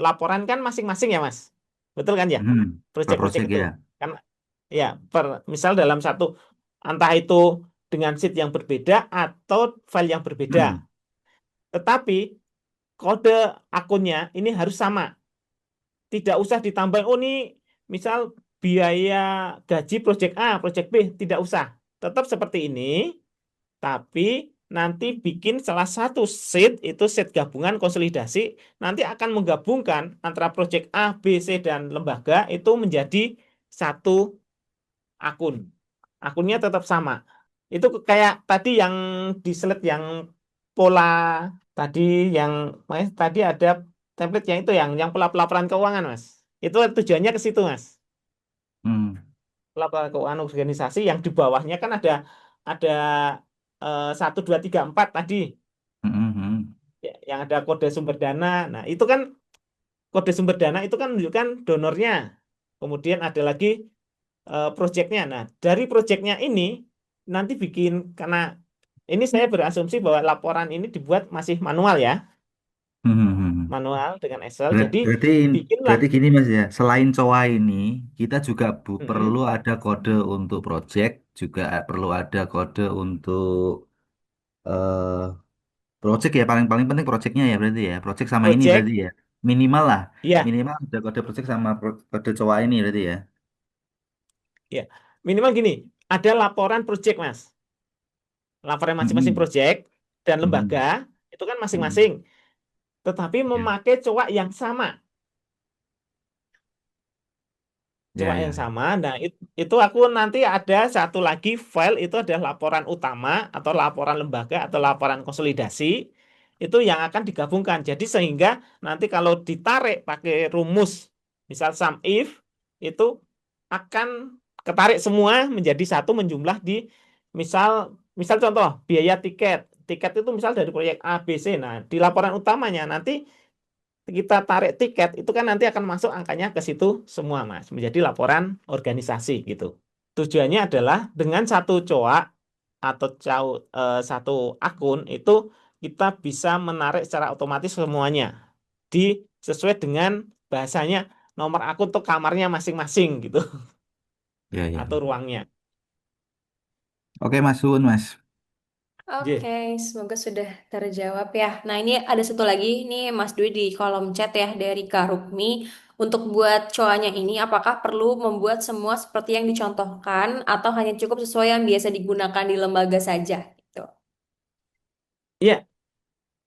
laporan kan masing-masing ya, Mas. Betul kan ya? Hmm, per Proyek-proyek proyek itu ya. kan ya misal dalam satu entah itu dengan sheet yang berbeda atau file yang berbeda. Hmm. Tetapi kode akunnya ini harus sama. Tidak usah ditambah, oh ini misal biaya gaji proyek A, proyek B, tidak usah. Tetap seperti ini, tapi nanti bikin salah satu sheet, itu sheet gabungan konsolidasi, nanti akan menggabungkan antara proyek A, B, C, dan lembaga itu menjadi satu akun. Akunnya tetap sama. Itu kayak tadi yang di slide yang pola tadi yang tadi ada template yang itu yang pola pelaporan keuangan, Mas. Itu tujuannya ke situ, Mas. Hmm. Pelaporan keuangan organisasi yang di bawahnya kan ada 1, 2, 3, 4 tadi. Hmm. Hmm. Hmm. Ya, yang ada kode sumber dana. Nah, itu kan kode sumber dana itu kan menunjukkan donornya. Kemudian ada lagi proyeknya. Nah, dari proyeknya ini nanti bikin karena ini saya berasumsi bahwa laporan ini dibuat masih manual ya, Hmm. Hmm. Hmm. manual dengan Excel. Ber- Jadi Berarti bikinlah. berarti gini Mas ya, selain COA ini, kita juga perlu Mm-mm. ada kode untuk project, juga perlu ada kode untuk eh project ya paling paling penting projectnya ya berarti ya. Project sama ini Project, berarti ya. Minimal lah. ya, Minimal ada kode project sama kode cowok ini berarti ya. ya. Minimal gini, ada laporan project, Mas. Laporan masing-masing Mm-mm. project dan lembaga Mm-mm. itu kan Mm-mm. masing-masing, tetapi Ya, memakai cowok yang sama. ya, Coba ya, yang ya. sama. Nah, itu aku nanti ada satu lagi file itu adalah laporan utama atau laporan lembaga atau laporan konsolidasi itu yang akan digabungkan. Jadi sehingga nanti kalau ditarik pakai rumus misal sum if itu akan ketarik semua menjadi satu menjumlah di misal misal contoh biaya tiket. Tiket itu misal dari proyek A, B, C. Nah, di laporan utamanya nanti kita tarik tiket itu kan nanti akan masuk angkanya ke situ semua Mas menjadi laporan organisasi gitu. Tujuannya adalah dengan satu coak atau satu akun itu kita bisa menarik secara otomatis semuanya di sesuai dengan bahasanya nomor akun tuh kamarnya masing-masing gitu Ya, ya. atau ruangnya. Oke, Mas Sun, Mas. Oke, J. semoga sudah terjawab ya. Nah, ini ada satu lagi nih Mas Dwi di kolom chat ya dari Kak Rukmi. Untuk buat cowoknya ini, apakah perlu membuat semua seperti yang dicontohkan atau hanya cukup sesuai yang biasa digunakan di lembaga saja? Gitu. Ya,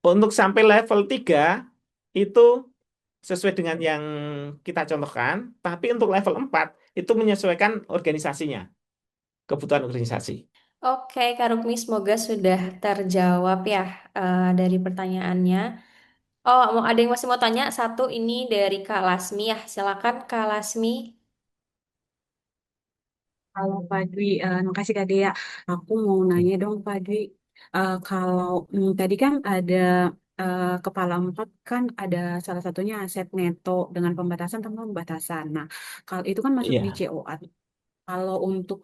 untuk sampai level 3 itu sesuai dengan yang kita contohkan, tapi untuk level 4 itu menyesuaikan organisasinya, kebutuhan organisasi. Oke, Kak Rukmi, semoga sudah terjawab ya dari pertanyaannya. Oh, mau ada yang masih mau tanya? Satu ini dari Kak Lasmi ya. Silakan Kak Lasmi. Kalau Pak Dwi, makasih Kak Dea. Aku mau nanya dong Pak Dwi, kalau tadi kan ada kepala empat kan ada salah satunya aset neto dengan pembatasan tanpa pembatasan. Nah, kalau itu kan masuk di Iya, COA. Kalau untuk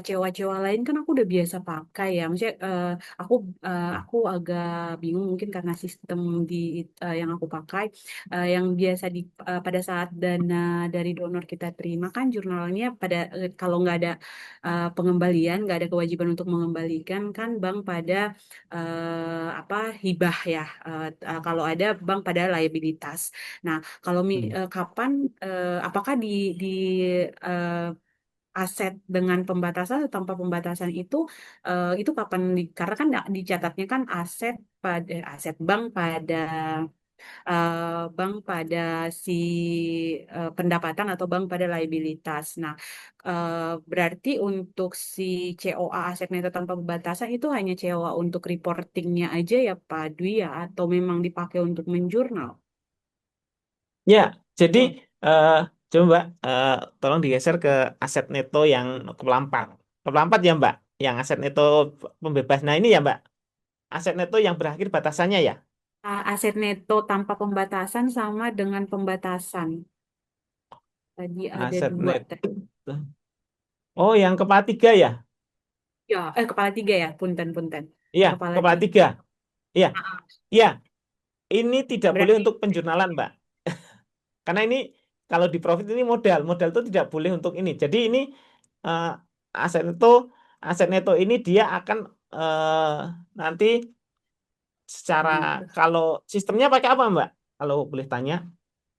cewa-cewa lain kan aku udah biasa pakai ya. Maksudnya aku aku agak bingung mungkin karena sistem di yang aku pakai yang biasa pada saat dana dari donor kita terima kan jurnalnya pada kalau nggak ada pengembalian, nggak ada kewajiban untuk mengembalikan kan bank pada apa hibah ya. Kalau ada bank pada liabilitas. Nah, kalau hmm. kapan apakah di eh, aset dengan pembatasan atau tanpa pembatasan itu kapan karena kan dicatatnya kan aset bank pada si pendapatan atau bank pada liabilitas. Nah, berarti untuk si COA aset neto tanpa pembatasan itu hanya COA untuk reportingnya aja ya Pak Dwi ya atau memang dipakai untuk menjurnal? Ya, jadi eh, coba tolong digeser ke aset neto yang keempat. Keempat ya Mbak, yang aset neto pembebas. Nah ini ya Mbak, aset neto yang berakhir batasannya ya. Aset neto tanpa pembatasan sama dengan pembatasan. Tadi ada Aset dua neto. tadi. Oh, yang kepala tiga ya? Ya, kepala tiga ya, punten. Iya, Kepala kepala tiga. tiga. Iya, Ah, ah. iya. Ini tidak boleh Berarti untuk penjurnalan Mbak. Karena ini kalau di profit ini modal, modal itu tidak boleh untuk ini. Jadi ini eh, aset neto, aset neto ini dia akan nanti secara kalau sistemnya pakai apa Mbak? Kalau boleh tanya,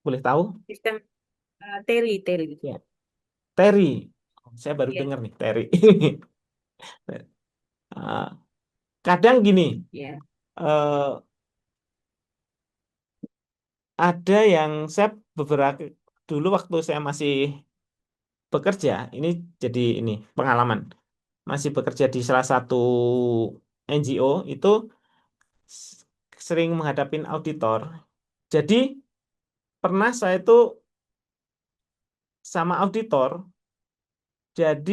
boleh tahu? sistem teli. Ya, Terry. Saya baru Iya, dengar nih Terry. Eh, Kadang gini, iya. eh, ada yang saya beberapa dulu waktu saya masih bekerja, ini jadi ini pengalaman. Masih bekerja di salah satu NGO itu s- sering menghadapin auditor. Jadi pernah saya itu sama auditor, jadi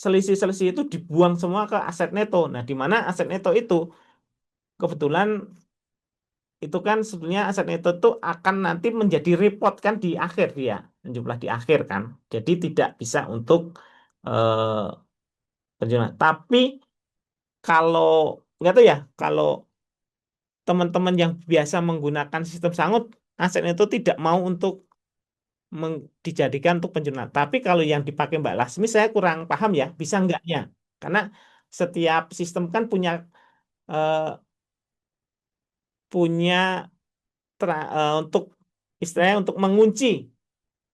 selisih-selisih itu dibuang semua ke aset neto. Nah, di mana aset neto itu kebetulan itu kan sebenarnya aset neto itu akan nanti menjadi report kan di akhir dia, jumlah di akhir kan. Jadi tidak bisa untuk eh, penjualan. Tapi kalau nggak tahu ya, kalau teman-teman yang biasa menggunakan sistem sangut, aset itu tidak mau untuk dijadikan untuk penjurnal. Tapi kalau yang dipakai Mbak Lasmi, saya kurang paham ya, bisa enggaknya. Karena setiap sistem kan punya eh, punya untuk istilahnya untuk mengunci,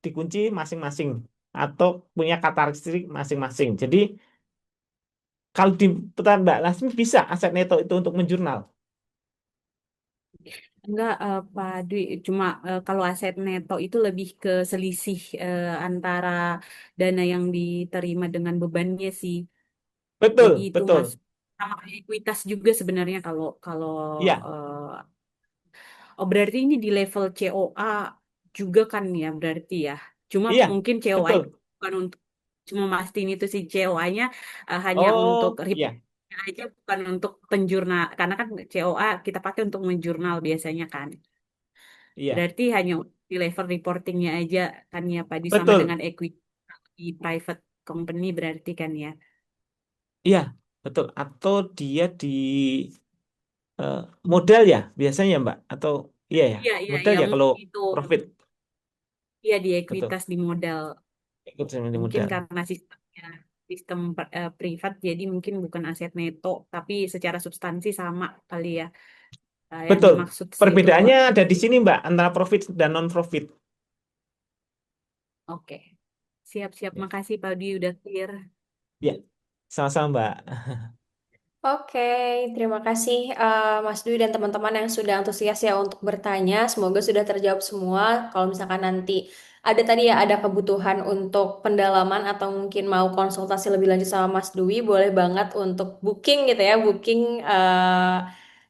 dikunci masing-masing atau punya karakteristik masing-masing. Jadi kalau di petan Mbak Lasmi bisa aset neto itu untuk menjurnal. Enggak, Pak Dwi, cuma kalau aset neto itu lebih ke selisih antara dana yang diterima dengan bebannya sih. Jadi Betul, itu betul. masuk sama ekuitas juga sebenarnya kalau kalau Iya, oh berarti ini di level COA juga kan ya berarti ya. Cuma iya, mungkin COA-nya betul. bukan untuk cuma mastiin itu sih COA-nya hanya untuk Oh, report iya, aja bukan untuk penjurnal karena kan COA kita pakai untuk menjurnal biasanya kan. iya, Berarti hanya di level reportingnya aja kan ya Pak Di sama betul. dengan equity private company berarti kan ya. Iya, betul. Atau dia di eh, modal ya biasanya Mbak? Atau iya ya, Iya iya modal ya ya kalau mungkin itu profit. iya di Betul. ekuitas di modal. Ikut sama di Mungkin modal. karena sistemnya sistem privat jadi mungkin bukan aset neto tapi secara substansi sama kali ya. Yang Betul. dimaksud situ. Perbedaannya ada di sini Mbak antara profit dan non profit. Oke. Siap-siap. Ya, Makasih Pak Di udah clear. ya. Sama-sama Mbak. Oke, terima kasih Mas Dwi dan teman-teman yang sudah antusias ya untuk bertanya. Semoga sudah terjawab semua. Kalau misalkan nanti ada tadi ya ada kebutuhan untuk pendalaman atau mungkin mau konsultasi lebih lanjut sama Mas Dwi, boleh banget untuk booking gitu ya, booking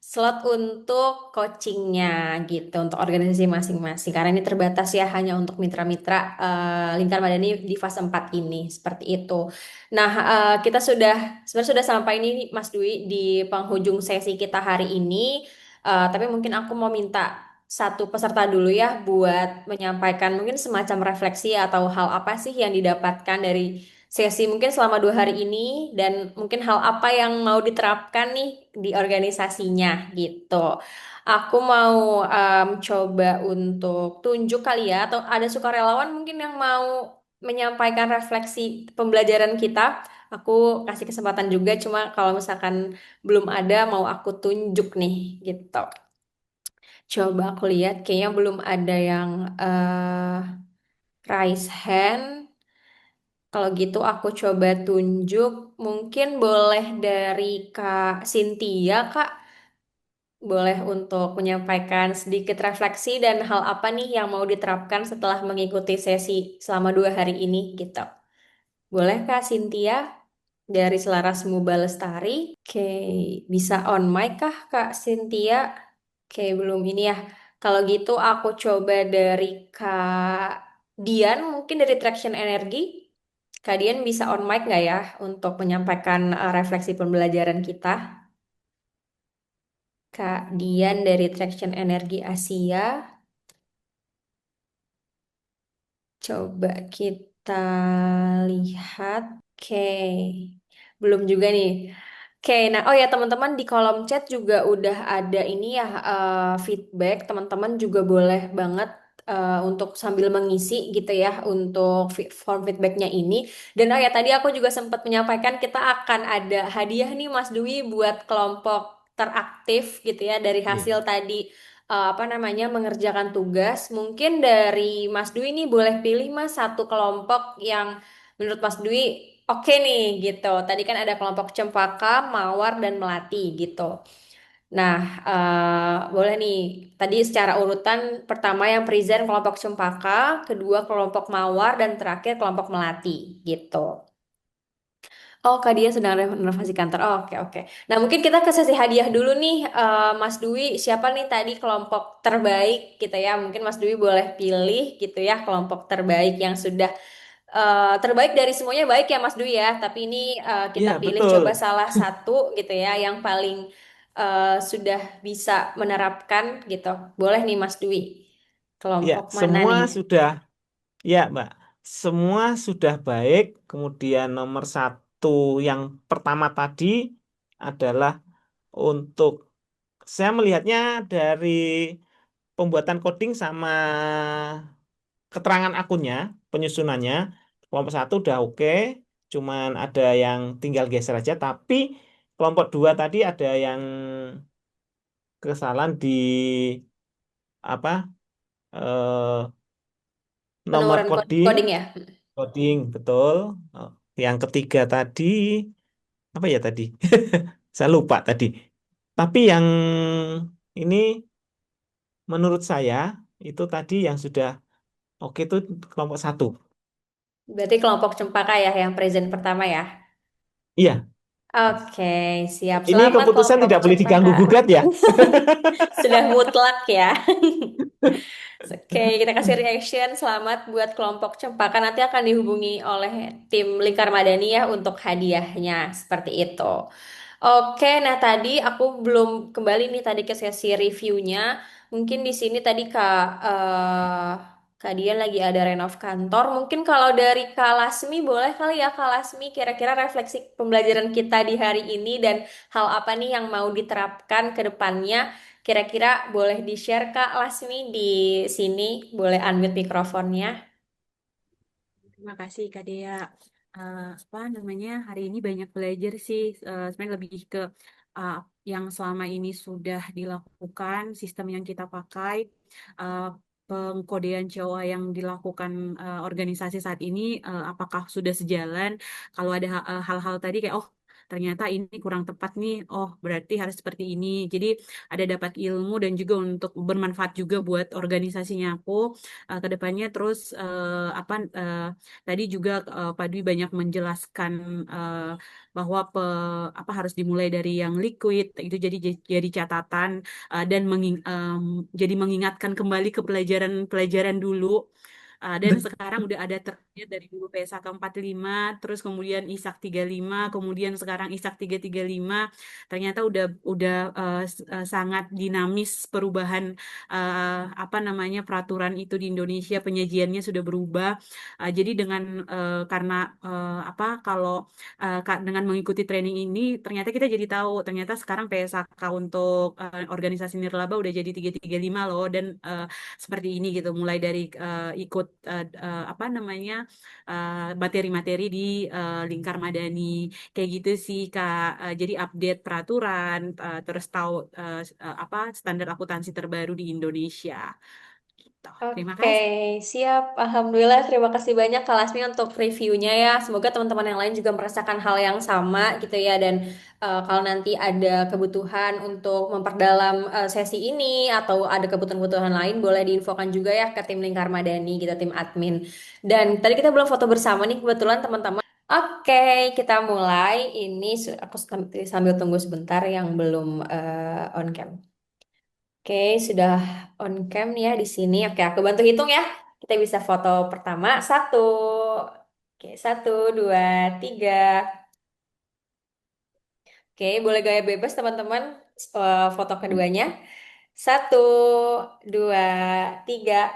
slot untuk coachingnya gitu untuk organisasi masing-masing. Karena ini terbatas ya hanya untuk mitra-mitra Lingkar Madani di fase 4 ini seperti itu. Nah, kita sudah sebenarnya sudah sampai ini Mas Dwi di penghujung sesi kita hari ini. Tapi mungkin aku mau minta satu peserta dulu ya buat menyampaikan mungkin semacam refleksi atau hal apa sih yang didapatkan dari sesi mungkin selama 2 hari ini dan mungkin hal apa yang mau diterapkan nih di organisasinya gitu. Aku mau coba untuk tunjuk kali ya atau ada sukarelawan mungkin yang mau menyampaikan refleksi pembelajaran kita. Aku kasih kesempatan juga, cuma kalau misalkan belum ada, mau aku tunjuk nih, gitu. Coba aku lihat, kayaknya belum ada yang raise hand. Kalau gitu aku coba tunjuk, mungkin boleh dari Kak Cynthia, Kak. Boleh untuk menyampaikan sedikit refleksi dan hal apa nih yang mau diterapkan setelah mengikuti sesi selama 2 hari ini, gitu. Boleh Kak Cynthia dari Selarasmu Balestari? Oke, bisa on mic kah Kak Cynthia? Oke, belum ini ya. Kalau gitu aku coba dari Kak Dian, mungkin dari Traction Energy. Kak Dian bisa on mic nggak ya untuk menyampaikan refleksi pembelajaran kita? Kak Dian dari Traction Energy Asia. Coba kita lihat. Oke, belum juga nih. Oke, nah oh ya teman-teman di kolom chat juga udah ada ini ya feedback. Teman-teman juga boleh banget untuk sambil mengisi gitu ya untuk form feedbacknya ini. Dan oh ya tadi aku juga sempat menyampaikan kita akan ada hadiah nih Mas Dwi buat kelompok teraktif gitu ya dari Iya. hasil tadi apa namanya mengerjakan tugas. Mungkin dari Mas Dwi nih boleh pilih Mas satu kelompok yang menurut Mas Dwi oke nih gitu. Tadi kan ada kelompok Cempaka, Mawar dan Melati gitu. Nah, boleh nih. Tadi secara urutan pertama yang present kelompok Cempaka, kedua kelompok Mawar dan terakhir kelompok Melati gitu. Oh, Kak Dia sedang renovasi kantor. Oh, oke, oke. Nah, mungkin kita ke sesi hadiah dulu nih, Mas Dwi. Siapa nih tadi kelompok terbaik gitu ya? Mungkin Mas Dwi boleh pilih gitu ya, kelompok terbaik yang sudah terbaik dari semuanya baik ya Mas Dwi ya. Tapi ini kita Iya, pilih betul. coba salah satu gitu ya, yang paling sudah bisa menerapkan gitu. Boleh nih Mas Dwi. Ya, Kelompok mana semua nih? sudah, ya Mbak, semua sudah baik. Kemudian nomor satu yang pertama tadi adalah untuk, saya melihatnya dari pembuatan coding sama keterangan akunnya, penyusunannya, kelompok satu udah oke, cuman ada yang tinggal geser aja, tapi kelompok 2 tadi ada yang kesalahan di apa eh, nomor Penemuan coding, coding ya. coding betul. Oh, yang ketiga tadi apa ya tadi? Saya lupa tadi. Tapi yang ini menurut saya itu tadi yang sudah oke itu kelompok 1. Berarti kelompok Cempaka ya yang present pertama ya. Iya, Oke, siap. ini Selamat keputusan kelompok tidak boleh Cempaka. diganggu gugat ya. Sudah mutlak ya. Oke, kita kasih reaction. Selamat buat kelompok Cempaka. Nanti akan dihubungi oleh tim Lingkar Madani ya untuk hadiahnya. Seperti itu. Oke, nah tadi aku belum kembali nih tadi ke sesi reviewnya. Mungkin di sini tadi Kak Dian lagi ada renov kantor. Mungkin kalau dari Kak Lasmi boleh kali ya Kak Lasmi kira-kira refleksi pembelajaran kita di hari ini dan hal apa nih yang mau diterapkan ke depannya. Kira-kira boleh di-share Kak Lasmi di sini. Boleh unmute mikrofonnya. Terima kasih Kak Dea. Apa namanya, hari ini banyak belajar sih, sebenarnya lebih ke uh, yang selama ini sudah dilakukan, sistem yang kita pakai, uh, pengkodean COA yang dilakukan organisasi saat ini, apakah sudah sejalan? Kalau ada hal-hal tadi kayak, oh ternyata ini kurang tepat nih, oh berarti harus seperti ini. Jadi ada dapat ilmu dan juga untuk bermanfaat juga buat organisasinya aku ke depannya. Terus tadi juga Pak Dwi banyak menjelaskan eh, bahwa apa harus dimulai dari yang liquid itu jadi catatan dan jadi mengingatkan kembali ke pelajaran-pelajaran dulu. Dan sekarang udah ada terkait dari dulu PSAK 45, terus kemudian ISAK 35, kemudian sekarang ISAK 335. Ternyata udah sangat dinamis perubahan apa namanya peraturan itu di Indonesia, penyajiannya sudah berubah. Jadi karena apa kalau dengan mengikuti training ini ternyata kita jadi tahu ternyata sekarang PSAK untuk organisasi nirlaba udah jadi 335 loh dan seperti ini gitu mulai dari ikut apa namanya materi-materi di Lingkar Madani kayak gitu sih Kak. Jadi update peraturan terus tahu apa standar akuntansi terbaru di Indonesia. Gitu. Terima Oke, kasih. siap. Alhamdulillah, terima kasih banyak Kak Lasmi untuk reviewnya ya. Semoga teman-teman yang lain juga merasakan hal yang sama gitu ya. Dan kalau nanti ada kebutuhan untuk memperdalam sesi ini atau ada kebutuhan-kebutuhan lain, boleh diinfokan juga ya ke tim Lingkar Madani gitu, tim admin. Dan tadi kita belum foto bersama nih kebetulan teman-teman. Oke, kita mulai. Ini aku sambil tunggu sebentar yang belum on cam. Oke, sudah on cam ya di sini. Oke, aku bantu hitung ya. Kita bisa foto pertama. Satu. Oke, satu, dua, tiga. Oke, boleh gaya bebas teman-teman. Foto keduanya. Satu, dua, tiga.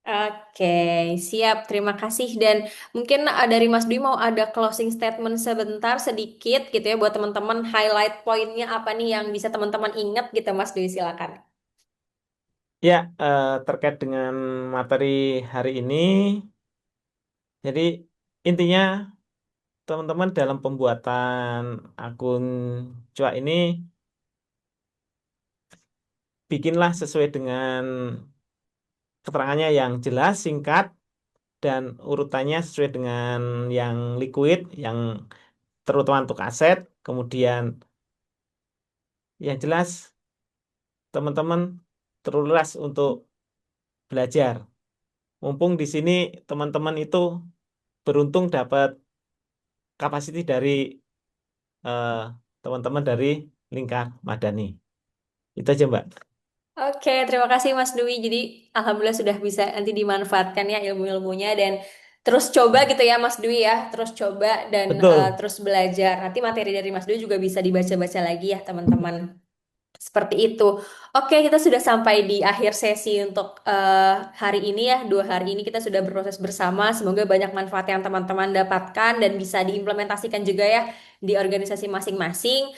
Oke, siap. Terima kasih. Dan mungkin dari Mas Dwi mau ada closing statement sebentar, sedikit gitu ya, buat teman-teman. Highlight poinnya apa nih yang bisa teman-teman ingat gitu, Mas Dwi, silakan. Ya, terkait dengan materi hari ini, jadi intinya teman-teman dalam pembuatan akun cuak ini bikinlah sesuai dengan keterangannya yang jelas, singkat, dan urutannya sesuai dengan yang liquid, yang terutama untuk aset. Kemudian yang jelas teman-teman terulas untuk belajar. Mumpung di sini teman-teman itu beruntung dapat kapasiti dari eh, teman-teman dari Lingkar Madani. Itu aja, Mbak. Oke, terima kasih Mas Dwi. Jadi, alhamdulillah sudah bisa nanti dimanfaatkan ya ilmu-ilmunya dan terus coba gitu ya Mas Dwi ya, terus coba dan Betul. terus belajar. Nanti materi dari Mas Dwi juga bisa dibaca-baca lagi ya teman-teman. Seperti itu. Oke, kita sudah sampai di akhir sesi untuk hari ini ya. 2 hari ini kita sudah berproses bersama. Semoga banyak manfaat yang teman-teman dapatkan dan bisa diimplementasikan juga ya di organisasi masing-masing.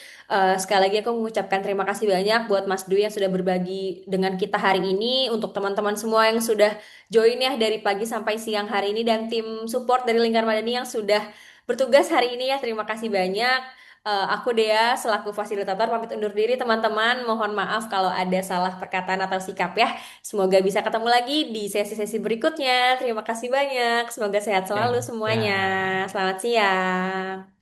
Sekali lagi aku mengucapkan terima kasih banyak buat Mas Dwi yang sudah berbagi dengan kita hari ini. Untuk teman-teman semua yang sudah join ya dari pagi sampai siang hari ini dan tim support dari Lingkar Madani yang sudah bertugas hari ini ya. Terima kasih banyak. Aku Dea selaku fasilitator pamit undur diri teman-teman. Mohon maaf kalau ada salah perkataan atau sikap ya. Semoga bisa ketemu lagi di sesi-sesi berikutnya. Terima kasih banyak. Semoga sehat selalu Ya, semuanya. ya. Selamat siang.